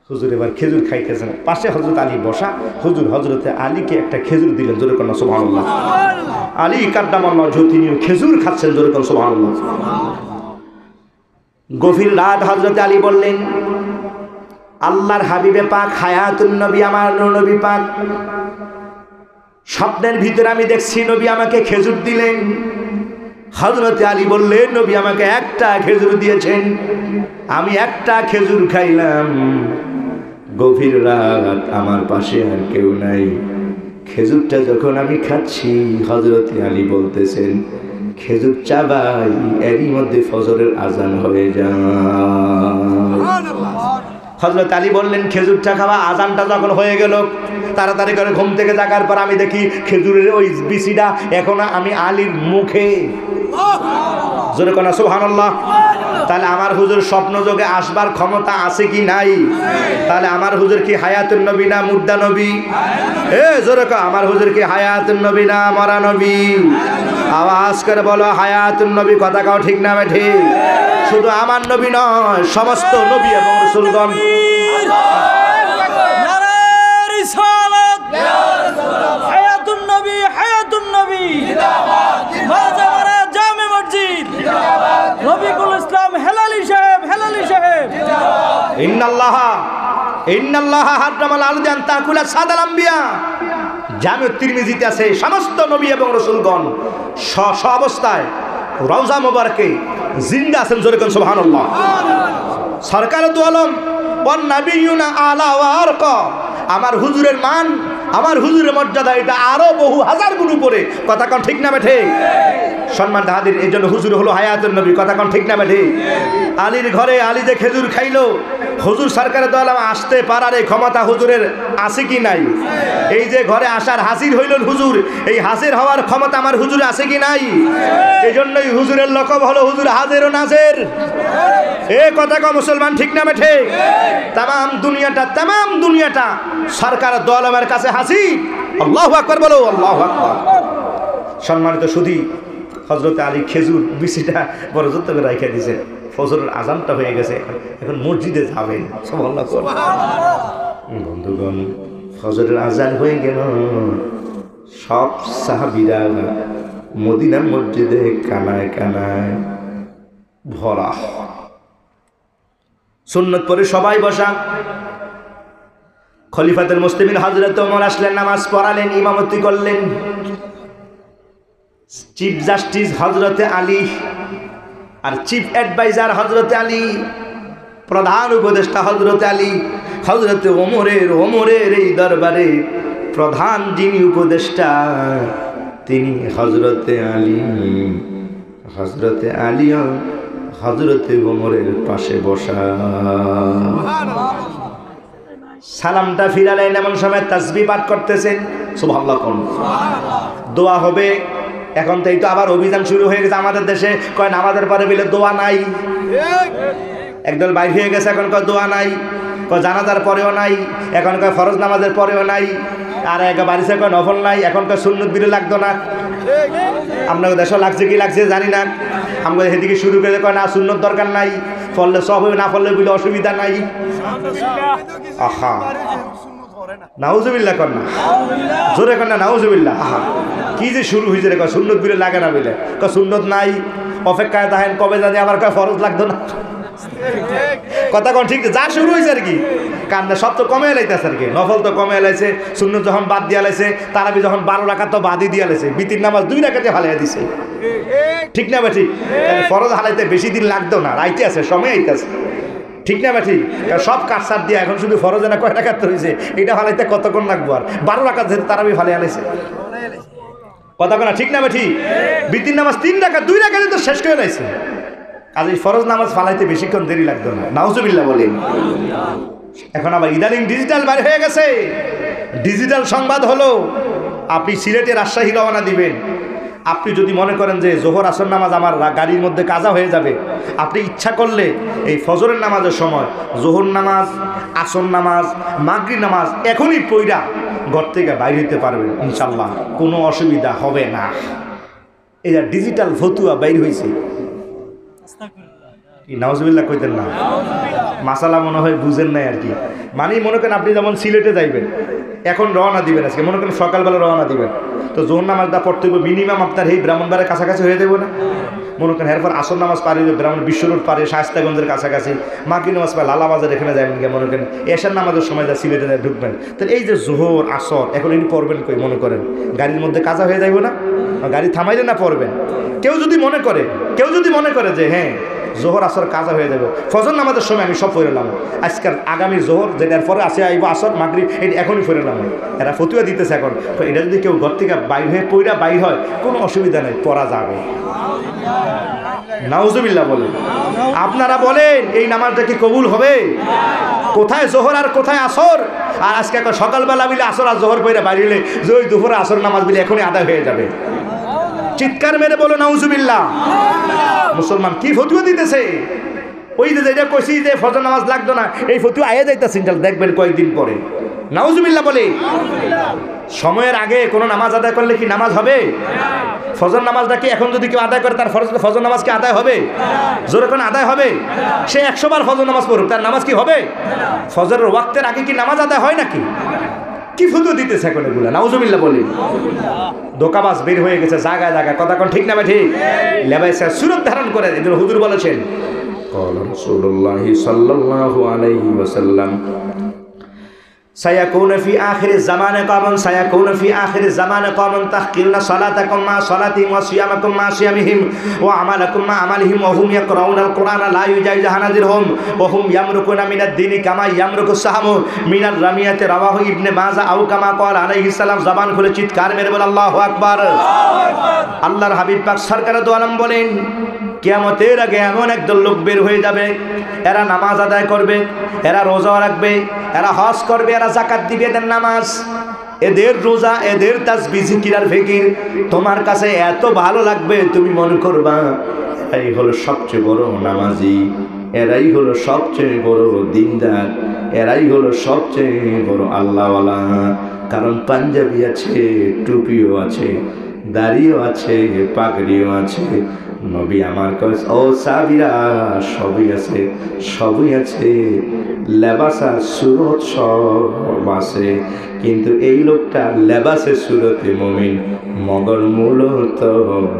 হুজুর এবার খেজুর খাইতেছেন, পাশে হযরত আলী বসা। হুজুর হযরতে আলীকে একটা খেজুর দিলেন, জোরে কন্যা সুবহানাল্লাহ। আলী কাদ্দামাল্লাহু ওয়াজহু, তিনিও খেজুর খাচ্ছেন, জোরে কন্যা সুবহানাল্লাহ। গভীর রাত হযরতে আলী বললেন, আল্লাহর হাবিবে পাক হায়াতুন নবী, আমার নবী পাক, স্বপ্নের ভিতরে আমি দেখছি নবী আমাকে খেজুর দিলেন। হযরতে আলী বললেন, নবী আমাকে একটা খেজুর দিয়েছেন, আমি একটা খেজুর খাইলাম। গভীর রাত, আমার পাশে আর কেউ নাই। খেজুরটা যখন আমি খাচ্ছি, হযরতে আলী বলতেছেন, খেজুর চাবাই, এরই মধ্যে ফজরের আজান হয়ে যায়। হযরত আলী বললেন, খেজুরটা খাওয়া, আজানটা যখন হয়ে গেল, তাড়াতাড়ি করে ঘুম থেকে জাগার পর আমি দেখি খেজুরের ওই বিচিটা এখন আমি আলীর মুখে। জোরে কোনা সুবহানাল্লাহ। তাহলে আমার হুজুর স্বপ্ন যোগে আসবার ক্ষমতা আছে কি নাই? তাহলে আমার হুজুর কি হায়াতুন নবী না মুর্দা নবী? জোরে কো, আমার হুজুর কি হায়াতুন নবী না মরা নবী? আওয়াজ করে বলো হায়াতুন নবী। কথা কাও ঠিক না ঠিক? শুধু আমার নবী নয়, সমস্ত নবী এবং রাসূলগণ। নারে রিসালাত, হায়াতুন নবী, হায়াতুন নবী জিন্দাবাদ, মাজারা জামে মসজিদ জিন্দাবাদ, রফিকুল ইসলাম হেলালি সাহেব, হেলালি সাহেব জিন্দাবাদ। ইন্নাল্লাহা হারামাল আলদান তাকুলা সাদাল আম্বিয়া। জামে তিরমিজিতে আছে, সমস্ত নবী এবং রাসূলগণ স্ব অবস্থায় রওজা মোবারকে জিন্দা আছেন। জোরে কোন সুবহানাল্লাহ। সরকার দু আলম ওয়ান নাবিয়ুনা আলা ওয়া আরকা, আমার হুজুরের মান, আমার হুজুরের মর্যাদা এটা আরো বহু হাজার গুণ উপরে। কথা কোন ঠিক না বেঠে? সম্মান হাদির, এই জন্য হুজুর হলো হায়াতুন নবী। কথা কোন ঠিক না বেঠে? আলীর ঘরে আলী যে খেজুর খাইলো, হুজুর সরকারের দু আলম আসতে পারার এই ক্ষমতা হুজুরের আছে কি নাই? এই যে ঘরে আসার হাজির হইলেন হুজুর, এই হাজির হওয়ার ক্ষমতা আমার হুজুর আছে কি নাই? এই জন্যই হুজুরের লকব হলো হুজুর হাজির ও নাজির। এ কথা কো মুসলমান, ঠিক না বেঠে? তাম দুনিয়াটা সরকার দু আলমের কাছে হাজির। আল্লাহু আকবার বলো, আল্লাহু আকবার। সম্মানিত সুধী, হযরতে আলী খেজুর বিচিটা বড় যত্ন করে রাইখা দিয়েছেন। ফজরের আজানটা হয়ে গেছে, এখন মসজিদে যাবেন। সুবহানাল্লাহ। বন্ধুগণ, ফজরের আজান হয়ে গেল, সব সাহাবীরা মদিনার মসজিদে কানায় কানায় ভরা। সুন্নত পরে সবাই বসা। খলিফাতুল মুসলিমিন হযরত ওমর আসলেন, নামাজ পড়ালেন, ইমামতি করলেন। চিফ জাস্টিস হযরতে আলী আর চিফ অ্যাডভাইজার হযরতে আলী, প্রধান উপদেষ্টা হযরতে আলী। হযরতে ওমরের এই দরবারে প্রধান যিনি উপদেষ্টা, তিনি হযরতে আলী। হযরতে আলীও হযরতে ওমরের পাশে বসা। সালামটা ফিরালেন, এমন সময় তাসবিহ পাঠ করতেছেন। সুবহানাল্লাহ। দোয়া হবে। এখন তো এই তো আবার অভিযান শুরু হয়ে গেছে আমাদের দেশে, কয় নামাজের পরে বলে দোয়া নাই। একদল বাইর হয়ে গেছে, এখন কয় দোয়া নাই। জানাজার পরেও নাই, এখনকার ফরজ নামাজের পরেও নাই, আর বাড়িতে কয় নফল নাই, এখনকার সুন্নত বিলে লাগতো না। আপনাদের দেশও লাগছে কি লাগছে জানি না, আমাদের সেদিকে শুরু করে কয় না সুন্নত দরকার নাই, ফললে সব হবে, না ফললে বলে অসুবিধা নাই। আহা নাউজুবিল্লাহ কর না, জোরে কর না নাউজুবিল্লাহ। আহা কি যে শুরু হয়েছে রে, কয় সুন্নত বিলে লাগে না বলে, কয় সুন্নত নাই, অপেক্ষায় তাহেন কবে জানি আবার কয় ফরজ লাগতো না। কথা কোন ঠিক, যা শুরু হয়েছে আর কি, কান্দা সব তো কমে এলাইতেছে আর কি, নফল তো কমে এলাইছে, সুন্নত যখন বাদ দিয়া লাইছে, তারাবি যখন 12 রাকাত তো বাদই দিয়া লাইছে, বিতির নামাজ 2 রাকাতে হালাইয়া দিছে, ঠিক না ঠিক? ফরজ হালাইতে বেশি দিন লাগতো না, রাইতে আছে, সময় আইতেছে, ঠিক না ঠিক? সব কাটসার দিয়ে এখন শুধু ফরজে না কয় রাকাত হয়েছে, এটা হালাইতে কতক্ষণ লাগবো, আর 12 রাকাত যেহেতু তারাবি হালাইয়া লাইছে, কথা কোনা ঠিক না ঠিক? বিতির নামাজ 3 রাকাত 2 রাকাতে তো শেষ করে লাইছে, আজ এই ফরজ নামাজ ফালাইতে বেশিক্ষণ দেরি লাগতো না, নাউজুবিল্লাহ বলেন। এখন আবার ইদানিং ডিজিটাল বাইরে হয়ে গেছে, ডিজিটাল সংবাদ হলো, আপনি সিলেটে রাজশাহী রওনা দিবেন, আপনি যদি মনে করেন যে জোহর আসর নামাজ আমার গাড়ির মধ্যে কাজা হয়ে যাবে, আপনি ইচ্ছা করলে এই ফজরের নামাজের সময় জোহর নামাজ, আসর নামাজ, মাগরিব নামাজ এখনই পইরা ঘর থেকে বাইরে হইতে পারবেন ইনশাল্লাহ, কোনো অসুবিধা হবে না। এই ডিজিটাল ফতুয়া বাইর হয়েছে, নাউজুবিল্লাহ কইতেন না, মাসালা মনে হয় বুঝেন নাই আর কি। মানে মনে করেন আপনি যেমন সিলেটে যাইবেন, এখন রওনা দিবেন, আজকে মনে করেন সকালবেলা রওনা দিবেন, তো জোহর নামাজটা পড়তে হবে মিনিমাম আপনার এই ব্রাহ্মণবাড়ির কাছাকাছি হয়ে যাবে না, মনে করেন এরপর আসর নামাজ পারে ব্রাহ্মণ বিশ্ব রোড পারে শায়েস্তাগঞ্জের কাছাকাছি, মাগরিব নামাজ পায় লালাবাজার এখানে যাবেন গিয়ে, মনে করেন এশার নামাজের সময় যা সিলেটে ঢুকবেন, তাহলে এই যে জোহর আসর এখন এটি পড়বেন কই, মনে করেন গাড়ির মধ্যে কাজা হয়ে যাইব না, গাড়ি থামাইলে না পড়বেন। কেউ যদি মনে করে যে হ্যাঁ জোহর আসর কাজা হয়ে যাবে, ফজর নামাজের সময় আমি সব ফেরালাম, আজকাল আগামী জোহর যেটার পরে আসে আইব আসর মাগরিব এটা এখনই ফেরালাম, এরা ফতুয়া দিতেছে এখন, তো এটা যদি কেউ ঘর থেকে বাইর হয়ে পইরা বাইর হয় কোনো অসুবিধা নেই, পড়া যাবে। নাউজুবিল্লাহ বলেন। আপনারা বলেন এই নামাজটা কি কবুল হবে? কোথায় জোহর আর কোথায় আসর? আর আজকে এখন সকালবেলা বিলে আসর আর জোহর পইরা বাইর হলে যে ওই দুপুরে আসর নামাজ বিলে এখনই আদায় হয়ে যাবে, চিৎকার মেরে বলো নাউজুবিল্লাহ। মুসলমান কি ফতুয়া দিতেছে, ওই যে যেটা কইছি যে ফজর নামাজ লাগতো না, এই ফতুয়া আয়ে যাইতেছে, দেখবেন কয়েকদিন পরে। নাউজুবিল্লাহ বলে। সময়ের আগে কোনো নামাজ আদায় করলে কি নামাজ হবে? ফজর নামাজটা কি এখন যদি কেউ আদায় করে তার ফজর নামাজ কি আদায় হবে? জোরে কোন আদায় হবে? সে 100 বার ফজর নামাজ পড়ুক, তার নামাজ কি হবে? ফজরের ওয়াক্তের আগে কি নামাজ আদায় হয় নাকি? কি ফতুয়া দিতেছে এখন এগুলা? নাউজুবিল্লাহ বলি। ধোকাবাজ বের হয়ে গেছে জায়গায় জায়গায়, কথা কোন ঠিক না ঠিক? লেবাইসা সুরত ধারণ করে, এজন্য হুজুর বলেছেন قال رسول الله صلى الله عليه وسلم سيكون في آخر الزمان قوم سيكون في آخر الزمان قوم تحقرون صلاتكم مع صلاتهم وصيامكم مع صيامهم وعملكم مع عملهم وهم يقرؤون القرآن لا يجاوز حناجرهم وهم يمرقون من الدين كما يمرق السهم من الرمية رواه ابن ماجه أو كما قال عليه السلام। জবান খুলে চিৎকার মেরে বলেন আল্লাহু আকবার। আল্লাহর হাবিব পাক সরকার দু আলম বলেন কিয়ামতের আগে এমন একদল লোক বের হয়ে যাবে, এরা নামাজ আদায় করবে, এরা রোজা রাখবে, এরা হজ করবে, এরা যাকাত দিবে, এদের নামাজ, এদের রোজা, এদের তাসবিহ জিকির আর ফিকির তোমার কাছে এত ভালো লাগবে তুমি মনে করবা এরাই হলো সবচেয়ে বড় নামাজি, এরাই হলো সবচেয়ে বড় দিনদার, এরাই হলো সবচেয়ে বড় আল্লাহওয়ালা। কারণ পাঞ্জাবি আছে, টুপিও আছে, দাড়িও আছে, পাগড়িও আছে। নবী আমার কাছে ও সাবিরা সবই আছে, সবই আছে, লেবাসা সুরত সব আছে, কিন্তু এই লোকটা লেবাসে সুরতে মুমিন মগর মূলত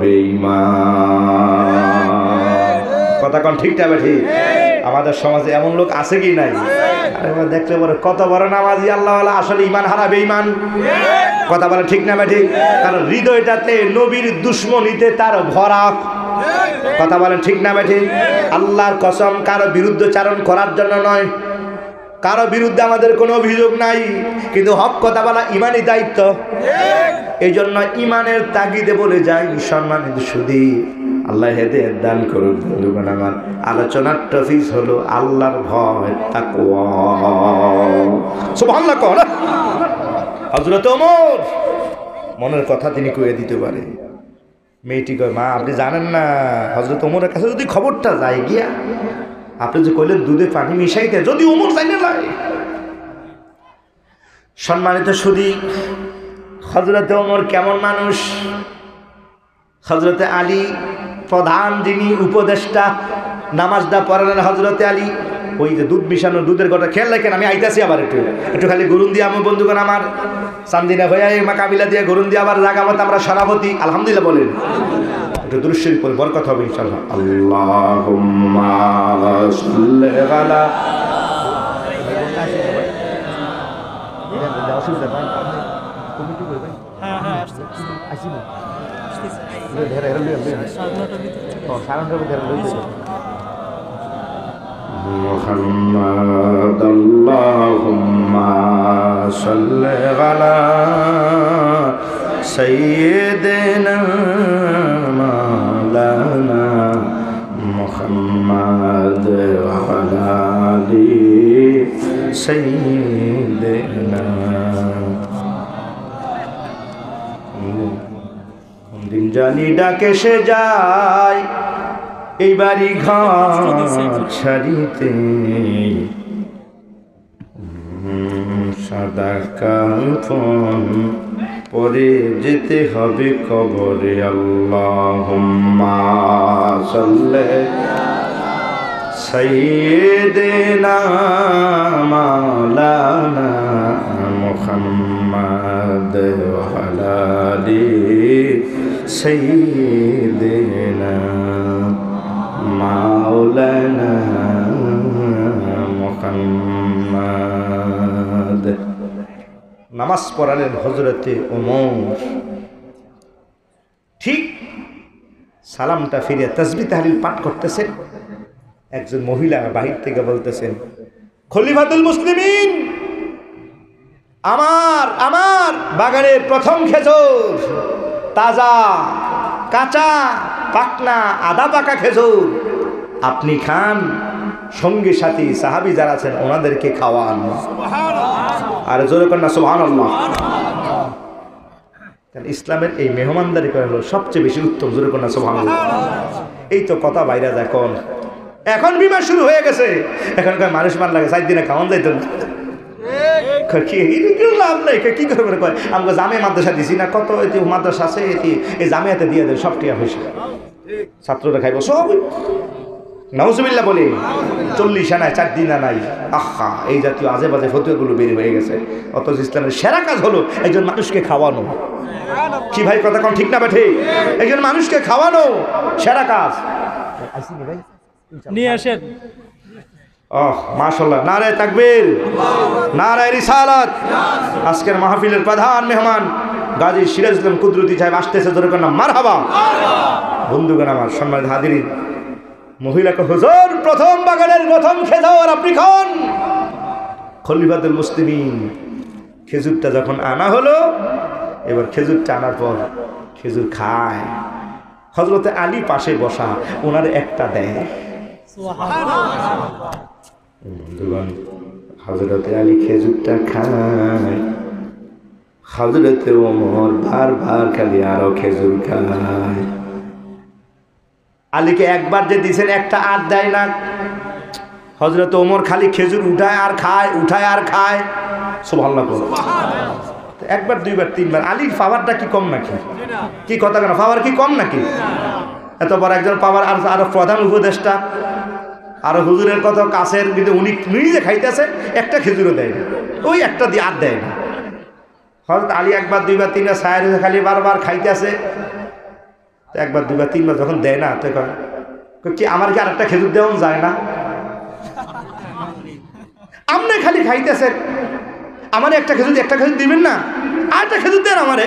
বেঈমান। কথা কোন ঠিক না ঠিক? আমাদের সমাজে এমন লোক আছে কি নাই? আরে দেখলে বলে কত বড় নামাজি আল্লাহওয়ালা, আসলে ইমান হারা বেঈমান। কথা বলে ঠিক না ঠিক? কারণ হৃদয়টাতে নবীর দুশ্মনীতে তার ভরা। কথা বলেন ঠিক না ঠিক? আল্লাহর কসম কারো বিরুদ্ধচারণ করার জন্য নয়, কারো বিরুদ্ধে আমাদের কোনো অভিযোগ নাই, কিন্তু হক কথা বলা ইমানি দায়িত্ব। এই জন্য ইমানের তাগিদে বলে যাই সম্মানিত সুধী, আল্লাহ হেদায়েত দান করুক। বন্ধুগণ আমার আলোচনার টপিক হলো আল্লাহর ভয়, তাকওয়া। সুবহানাল্লাহ। কোন হযরত ওমর মনের কথা তিনি কয়ে দিতে পারে। মেয়েটি কয় মা আপনি জানেন না হযরত ওমরের কাছে যদি খবরটা যায় গিয়া আপনি যে কইলেন দুধে পানি মিশাইতে, যদি ওমর চাইলে লাই। সম্মানিত সুধী, হযরতে ওমর কেমন মানুষ? হযরতে আলী প্রধান যিনি উপদেষ্টা, নামাজটা পড়ালেন হযরতে আলী। ওই যে দুধ মিশানো, দুধের গোটা খেয়াল রাখেন, আমি আইতাছি আবার একটু খালি গরুন দিয়ে আমার বন্ধুগণ আমার চান্দিনা হয়ে কাবিলা দিয়ে গরুন দিয়ে আবার রাগামত আমরা সভাপতি আলহামদুলিল্লাহ বলেন। একটু দুরূদ শরীফ পড়ে বরকত হবে ইনশাআল্লাহ। আল্লাহুম্মা সাল্লি আলা মুহাম্মাদ আল্লাহুম্মা সাল্লি আলা সাইয়্যিদিনা মাওলানা মুহাম্মাদ ওয়া আলা আলি সাইয়্যিদিনা। দিন জানি ডাকে সে যায় এই বাড়ি ঘর ছাড়িতে, সাদা কাফন পরে যেতে হবে কবরে। আল্লাহুম্মা সাল্লি সাইয়্যিদিনা মাওলানা মুহাম্মাদ ওয়া আলা আলি সাইয়্যিদিনা মাওলানা মুহাম্মাদ। নামাজ পড়ালেন হযরতে ওমর। ঠিক সালামটা ফিরে তাসবিহ তাহলিল পাঠ করতেছেন, একজন মহিলা বাহির থেকে বলতেছেন, খলিফাতুল মুসলিমিন, আমার বাগানের প্রথম খেজুর, তাজা কাঁচা পাকনা আধা পাকা খেজুর আপনি খান, সঙ্গী সাথী সাহাবী যারা আছেন ওনাদেরকে খাওয়ান। আর জোরে কন্যা সুবহানাল্লাহ। ইসলামের এই মেহমানদারি করা হলো সবচেয়ে বেশি উত্তম। জোরে কন্যা সুবহানাল্লাহ। এই তো কথা বাইরে যায়, এখন বিমার শুরু হয়ে গেছে, এখনকার মানুষ মান লাগে 4 দিনে খাওয়ান যাইতো না। লাভ নাই, কি করবে কয় আমাকে জামে মাদ্রাসা দিছি না, কত মাদ্রাসা আছে, এই জামিয়াতে দিয়ে দেয় সব টিয়া পয়সা, ছাত্ররা খাইব সব। নাউজুবিল্লাহ বলি, 40 আনায় 4 দিন আনাই। আহা, এই জাতীয় আজে বাজে ফতোয়াগুলো বের হয়ে গেছে। অথচ ইসলামের সেরা কাজ হলো একজন মানুষকে খাওয়ানো। কি ভাই কথা কোন ঠিক না বেঠে? একজন মানুষকে খাওয়ানো সেরা কাজ। নিয়ে আসেন। মাশাআল্লাহ, নারায়ে তাকবীর, নারায়ে রিসালাত। আজকের মাহফিলের প্রধান মেহমান গাজী সিরাজ ইসলাম কুদরতি সাহেব আসতেছে, জোরে কন্যা মারহাবা। বন্ধুগণ আমার, সম্মানিত হাজিরিন, মহিলাকে হুজুর প্রথম বাগানের প্রথম খেজুর আপনি খান। খলিফাতুল মুসলিমিন খেজুরটা যখন আনা হলো, এবার খেজুরটা আনার পর খেজুর খায়। হযরতে আলী পাশে বসা, ওনার একটা দেয়। বন্ধুগণ, হযরতে আলী খেজুরটা খায়, হযরতে ওমর বারবার খালি আরো খেজুর খায়। আলীকে একবার যে দিয়েছেন একটা আর দেয় না। হযরতে ওমর খালি খেজুর উঠায় আর খায়, উঠায় আর খায়। সুবহানাল্লাহ। একবার দুইবার তিনবার। আলীর পাওয়ারটা কি কম নাকি? কি কথা কেন, পাওয়ার কি কম নাকি? এত বড় একজন পাওয়ার, আর আরো প্রধান উপদেষ্টা, আর হুজুরের কত কাছের, কিন্তু উনি নিজে খাইতেছে, একটা খেজুরও দেয় না, ওই একটা দিয়ে আর দেয় না। হযরত আলী একবার দুইবার তিনবার সায়ের খালি বারবার খাইতেছে, একবার দুইবার তিনবার যখন দেয় না, তো কি আমার কি আর একটা খেজুর দেওয়া যায় না? আপনি খালি খাইতেছেন, আমার একটা খেজুর দিবেন না, আর একটা খেজুর দেন আমারে।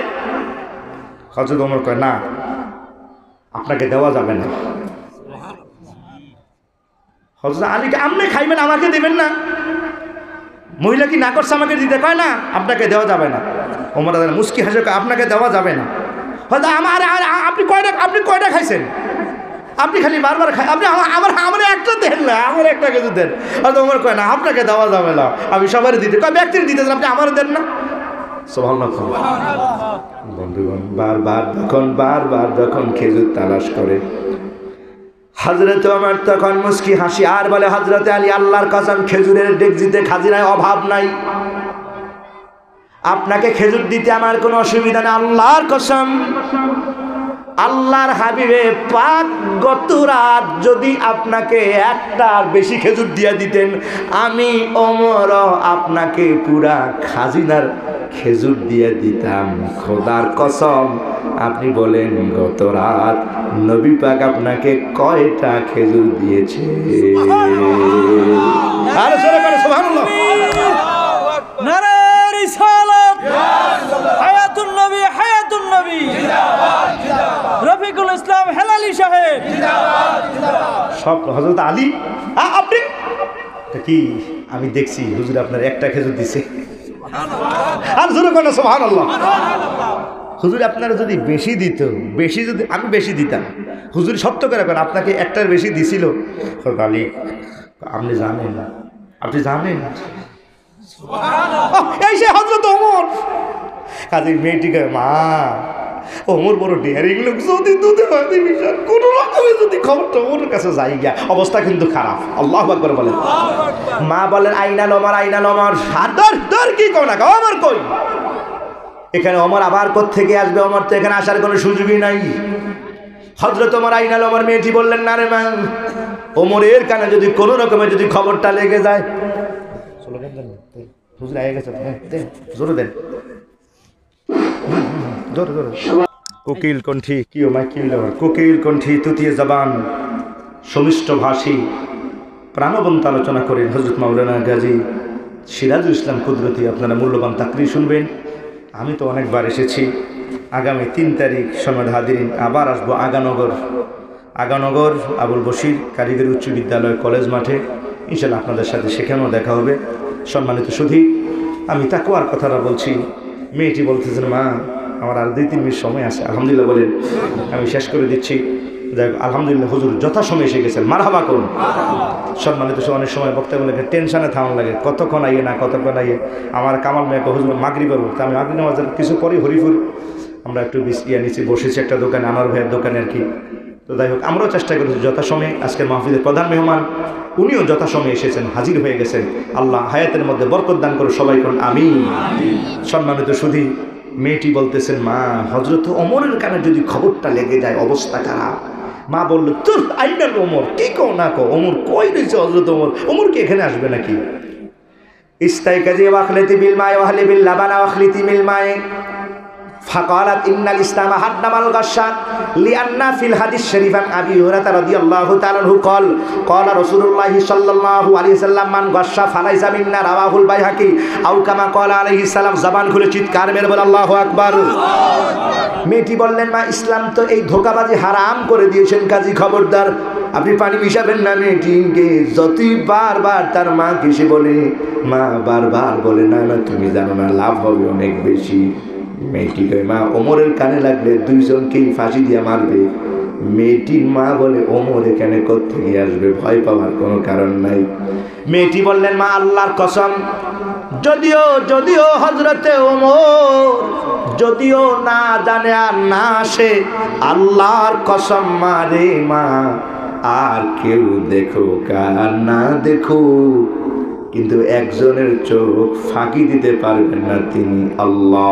হযরত ওমর কয়, না, আপনাকে দেওয়া যাবে না। হযরত আলীকে, আপনি খাইবেন আমাকে দিবেন না? মহিলা কি না করছে আমাকে দিতে? কয় না, আপনাকে দেওয়া যাবে না। ওমর মুস্কি হাসে, আপনাকে দেওয়া যাবে না। হয়তো আপনি কয়টা খাইছেন? আপনি খালি বারবার খাই, আপনি আমার একটা দেন না, আমার একটা কিছু দেন। হয়তো ওমর কয় না, আপনাকে দেওয়া যাবে না, আমি সবারই দিতে, কয় ব্যক্তির দিতে, আপনি আমারও দেন না। সুবহানাল্লাহ। বন্ধুগণ, বারবার যখন খেজুর তালাশ করে, হযরত ওমর তখন মুস্কি হাসি আর বলে, হযরতে আলী আল্লাহর কসম খেজুরের ডেকজিতে খাজিনায় অভাব নাই, আপনাকে খেজুর দিতে আমার কোনো অসুবিধা নেই, আল্লাহর কসম। আল্লাহর হাবিবে পাক গত রাত যদি আপনাকে একটার বেশি খেজুর দিয়ে দিতেন, আমি ওমর আপনাকে পুরা খাজিনার খেজুর দিয়ে দিতাম। খোদার কসম, আপনি বলেন গত রাত নবী পাক আপনাকে কয়টা খেজুর দিয়েছে? আরে জোরে করে সুবহানাল্লাহ। নারে রিসালাত, হায়াতুন নবী, হায়াতুন নবী, রফিকুল ইসলাম হেলালি সাহেব, সব হযরত আলী। আপনি কি, আমি দেখছি হুজুর আপনার একটা খেজুর দিছে। আর জোরে করে সুবহানাল্লাহ। হুজুর আপনার যদি বেশি দিত, বেশি যদি আমি বেশি দিতাম, হুজুর সত্য করে কেন আপনাকে একটার বেশি দিছিল? হযরত আলী, আপনি জানেন না, আপনি জানেন এই সে হযরত ওমর। কাজে মেয়েটিকে, মা ওমর বড় ডেয়ারিং লোক, যদি দুধে ভাতে মিশান কোনো রকমে যদি খবরটা ওর কাছে যাই গিয়া, অবস্থা কিন্তু খারাপ। আল্লাহু আকবার বলেন। মা বলেন, আইনাল ওমর, আইনাল ওমর। আর দর কি কও না, ওমর কই? এখানে ওমর আবার কোত্থেকে আসবে? ওমর তো এখানে আসার কোনো সুযোগই নাই। হযরত ওমর, আইনাল ওমর। মেয়েটি বললেন, না রে মা, ওমরের কানে যদি কোনো রকমে যদি খবরটা লেগে যায়। হুজুর আগে গেছে, জোরে দেন, জোরে জোরে। কোকিল কণ্ঠী, কি ও মাই কিল, কোকিল কণ্ঠী, তুতিয়ে জবান, সমিষ্ট ভাষী, প্রাণবন্ত আলোচনা করেন হযরত মাওলানা গাজী সিরাজুল ইসলাম কুদরতি। আপনারা মূল্যবান তাকরীর শুনবেন। আমি তো অনেকবার এসেছি। আগামী 3 তারিখ সমাদ হাদিরিন আবার আসবো আগানগর আবুল বশির কারিগরি উচ্চ বিদ্যালয় কলেজ মাঠে। ইনশাআল্লাহ আপনাদের সাথে সেখানেও দেখা হবে। সম্মানিত সুধী, আমি তাকওয়ার কথাটা বলছি। মেয়েটি বলতেছেন, মা আমার আর 2-3 মিনিট সময় আছে। আলহামদুলিল্লাহ বলেন, আমি শেষ করে দিচ্ছি। যাই হোক, আলহামদুলিল্লাহ হুজুর যথাসময়ে এসে গেছেন, মারহাবা করুন। সম্মানিত অনেক সময় বক্তা বলে টেনশনে থাকুন লাগে, কতক্ষণ আইয়ে না কতক্ষণ আইয়ে। আমার কামাল মেয়েকে হুজুর মাগরিব করবো, তা আমি মাগরিব নামাজের কিছু পরে হরিপুর আমরা একটু নিচে বসেছি একটা দোকানে, আমার ভাইয়ের দোকানে আর কি। তো যাই হোক, আমরাও চেষ্টা করেছি যথাসময়ে। আজকের মাহফিলের প্রধান মেহমান উনিও যথাসময়ে এসেছেন, হাজির হয়ে গেছেন। আল্লাহ হায়াতের মধ্যে বরকত দান করে, সবাই কোন আমিন। সম্মানিত সুধী, মেয়েটি বলতেছেন, মা হযরত ওমরের কানে যদি খবরটা লেগে যায়, অবস্থা খারাপ। মা বলল, তোর আইনাল ওমর, কি কও না কও, ওমর কই রয়েছে হযরত ওমর? ওমর কি এখানে আসবে নাকি? ইস্তাইকাজি ওয়াখলিতি বিল মাই ওয়াহলি বিল লাবানা ওয়াখলিতি মিল মাই ফাকালাত ইন্নাল ইসলাম হাদ্দামাল গাশশা লিআন্না ফিল হাদিস শরীফান আবি হুরায়রা রাদিয়াল্লাহু তাআলা আনহু ক্বালা রাসূলুল্লাহ সাল্লাল্লাহু আলাইহি সাল্লাম মান গাশশা ফালাইসা মিন্না রাওয়াহুল বাইহাকি আও কামা ক্বালা আলাইহিস সালাম। জবান খুলে চিৎকার মেরে বল, আল্লাহু আকবার। মেয়েটি বললেন, মা ইসলাম তো এই ধোঁকাবাজি হারাম করে দিয়েছেন, কাজী খবরদার আপনি পানি মিশাবেন না। মেয়েটিকে যতই বারবার তার মা কিসে বলে, মা বারবার বলে, না না তুমি জানো না, লাভ হবে অনেক বেশি। মেয়েটি কয়, মা ওমরের কানে লাগলে 2 জনকেই ফাঁসি দিয়ে মারবে। মেয়েটির মা বলে, ওমর এখানে কোত্থেকে আসবে, ভয় পাওয়ার কোনো কারণ নাই। মেয়েটি বললেন, মা আল্লাহর কসম, যদিও হযরতে ওমর যদিও না জানে আর না আসে, আল্লাহর কসম মা রে মা, আর কেউ দেখুক আর না দেখুক, কিন্তু একজনের চোখ ফাঁকি দিতে পারবেন না, তিনি আল্লাহ।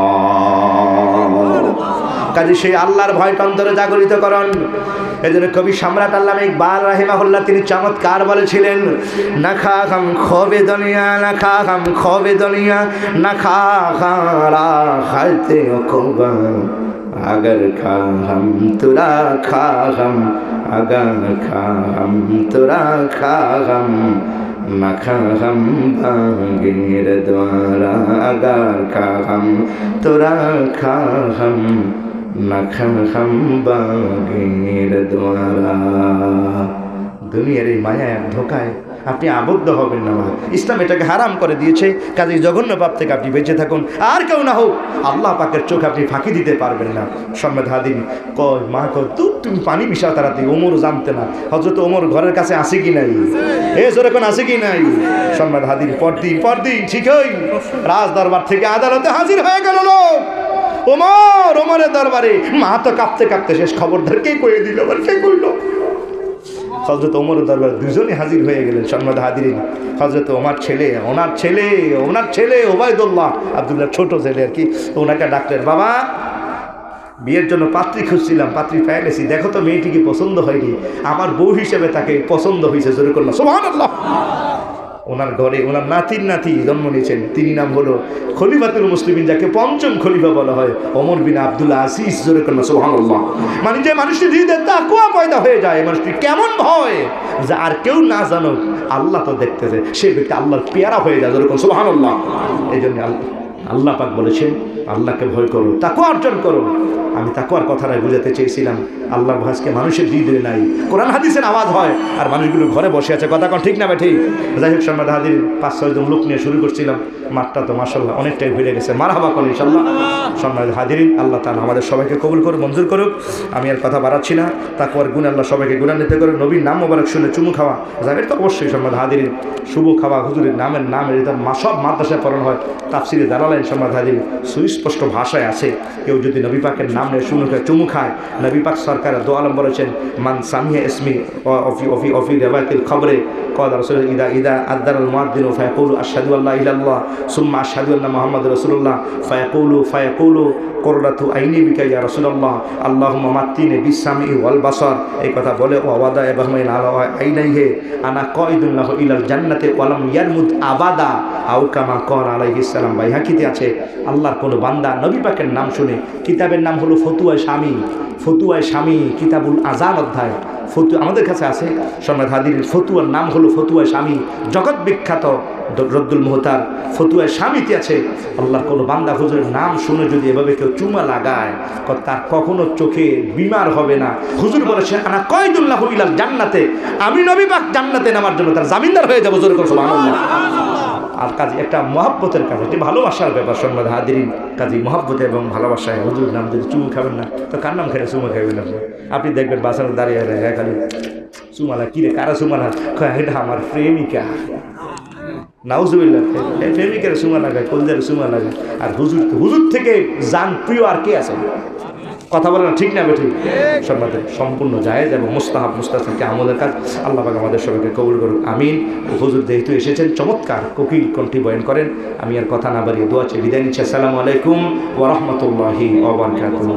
কাজে সেই আল্লাহর ভয়টা অন্তরে জাগরিত করুন। এজন্য কবি সম্রাট আল্লামা ইকবাল রাহিমাহুল্লাহ তিনি চমৎকার বলেছিলেন, না খা হাম খোবে দুনিয়া, না খা হাম খোবে দুনিয়া, না খা খারা খাইতে খোবা, अगर खा हम तुरा खा हम, अगर खा हम तुरा खा हम, ना खा हम बागेर द्वारा, अगर खा हम तुरा खा हम, ना खा हम बागेर द्वारा। দুনিয়ার এই মায়া এক ধোকায় আপনি আবদ্ধ হবেন না। মা ইসলাম এটাকে হারাম করে দিয়েছে। কাজে জঘন্য পাপ থেকে আপনি বেঁচে থাকুন, আর কেউ না হোক আল্লাহ পাকের চোখ আপনি ফাঁকি দিতে পারবেন না। সম্মেদ হাদিন কয়, মা কয়, তুমি পানি মিশাও তাড়াতে। ওমর জানতে না হযরত ওমর ঘরের কাছে আসে কি নাই, জোরে কোন আসে কি নাই। সম্মেদ হাদিন পরদিন ঠিকই রাজ দরবার থেকে আদালতে হাজির হয়ে গেল লোক। ওমরের দরবারে। মা তো কাঁপতে কাঁপতে শেষ। খবরদার কে কয়ে দিল, আবার কে কইল? হযরত ওমরের দরবারে দুজনই হাজির হয়ে গেলেন। সম্মানিত হাজিরিন, হযরত ওমর ওনার ছেলে ওবায়দুল্লাহ, আব্দুল্লাহর ছোট ছেলে আর কি, ওনাকে ডাকলেন, বাবা বিয়ের জন্য পাত্রী খুঁজছিলাম, পাত্রী পেয়ে গেছি, দেখো তো মেয়েটিকে পছন্দ হয়নি, আমার বউ হিসেবে তাকে পছন্দ হয়েছে। জোরে করলাম সুবহানাল্লাহ। ওনার ঘরে ওনার নাতি জন্ম নিয়েছেন, তিনি নাম হলো খলিফাতুল মুসলিমিন, যাকে পঞ্চম খলিফা বলা হয়, ওমর বিন আব্দুল আজিজ। জোরে করলাম সুবহানাল্লাহ। মানে যে মানুষটি হৃদয়ে তাকওয়া পয়দা হয়ে যায়, মানুষটি কেমন ভয় যে আর কেউ না জানো আল্লাহ তো দেখতেছে, সে ব্যক্তি আল্লাহর পেয়ারা হয়ে যায়। জোরে করলাম সুবহানাল্লাহ। এই জন্য আল্লাহ পাক বলেছেন আল্লাহকে ভয় করো, তাকওয়া অর্জন করো। আমি তাকওয়ার কথাটাই বুঝাতে চেয়েছিলাম। আল্লাহর ভয়কে মানুষের হৃদয়ে নাই, কোরআন হাদিসের আওয়াজ হয় আর মানুষগুলো ঘরে বসে আছে, কথা কোন ঠিক না ভাই? ঠিক। যাই হোক, সম্মানিত হাজির, 5-6 জন লোক নিয়ে শুরু করছিলাম, মাঠটা তো মাশাআল্লাহ অনেকটাই ভরে গেছে। মারহাবা করেন ইনশাআল্লাহ। সম্মানিত হাজিরিন, আল্লাহ তাআলা আমাদের সবাইকে কবুল করুক, মঞ্জুর করুক। আমি আর কথা বাড়াচ্ছি না, তাকওয়ার গুণ আল্লাহ সবাইকে গুণান্বিত করুক। নবীর নাম মোবারক শুনে চুমু খাওয়া যাবে তো অবশ্যই। সম্মানিত হাজিরিন, শুভ খাওয়া হুজুরের নামের এটা সব মাদ্রাসায় পড়ানো হয়, তাফসিরে দাঁড়ালেন। সম্মানিত হাজিরিন, সুস্পষ্ট ভাষায় আছে, কেউ যদি নবী পাকের নাম নিয়ে চুমু খায়, নবী পাক সরকার দো আলম বলেছেন, মান সামিয়া ইসমি অফি রিওয়ায়াতিল খবরে قال رسول إذا أذن المؤذن فيقول أشهد أن لا إله إلا الله ثم أشهد أن محمد رسول الله فيقول قرة عيني بك يا رسول الله اللهم متعني بالسمع والبصر। এই কথা বলে ওয়াদা ইব্রাহিম আলা আইনাইহি আনা কাইদুন লাহু ইলাল জান্নাতি ওয়া লাম ইয়ারমুদ আবাদা আও কামা ক্বাল আলাইহিস সালাম। বাইহাকিতে আছে, আল্লাহর কোন বান্দা নবী পাকের নাম শুনে, কিতাবের নাম হলো ফতুয়ায়ে স্বামী, কিতাবুল আযান অধ্যায়, আমাদের কাছে আছে। সম্মানিত হাজিরিন, ফতুয়ার নাম হলো ফতুয়ায়ে স্বামী, জগৎ বিখ্যাত রদ্দুল মুহতার ফতুয়ায়ে স্বামীতে আছে, আল্লাহর কোন বান্দা হুজুরের নাম শুনে যদি এভাবে কেউ চুমা লাগায়, তার কখনো চোখে বিমার হবে না। হুজুর বলেছেন আনা কাইদুল্লাহু ইলাল জান্নাতে, আমি নবী পাক জান্নাতে নামার জন্য তার জামিনদার হয়ে যাব। জোরে করে সুবহানাল্লাহ। আর কাজে একটা মহব্বতের কাজ, এটি ভালোবাসার ব্যাপার। সম্মানিত হাজিরিন, কাজে মহব্বতে এবং ভালোবাসায় হুজুর নাম যদি চুমু খাবেন না, তো কার নাম খেলে চুমু খাবেন আপনি দেখবেন বাসার দাঁড়িয়ে খালি চুমালা, কিরে কারা চুমালা, এটা আমার প্রেমিকা। নাউজুবিল্লাহ, প্রেমিকের চুমা লাগায়, কলজার চুমা লাগায়। আর হুজুর থেকে জান প্রিয় আর কে আছে? কথা বলে না, ঠিক না বেঠিক? সম্মানিত, সম্পূর্ণ জায়েজ এবং মুস্তাহাবকে আমলের কাজ। আল্লাহ পাক আমাদের সবাইকে কবুল করুন, আমিন। হুজুর যেহেতু এসেছেন, চমৎকার কোকিল কণ্ঠী বয়ান করেন। আমি আর কথা না বাড়িয়ে দোয়া চেয়ে বিদায় নিচ্ছি। আসসালামু আলাইকুম ওয়া রাহমাতুল্লাহি ওয়া বারাকাতুহু।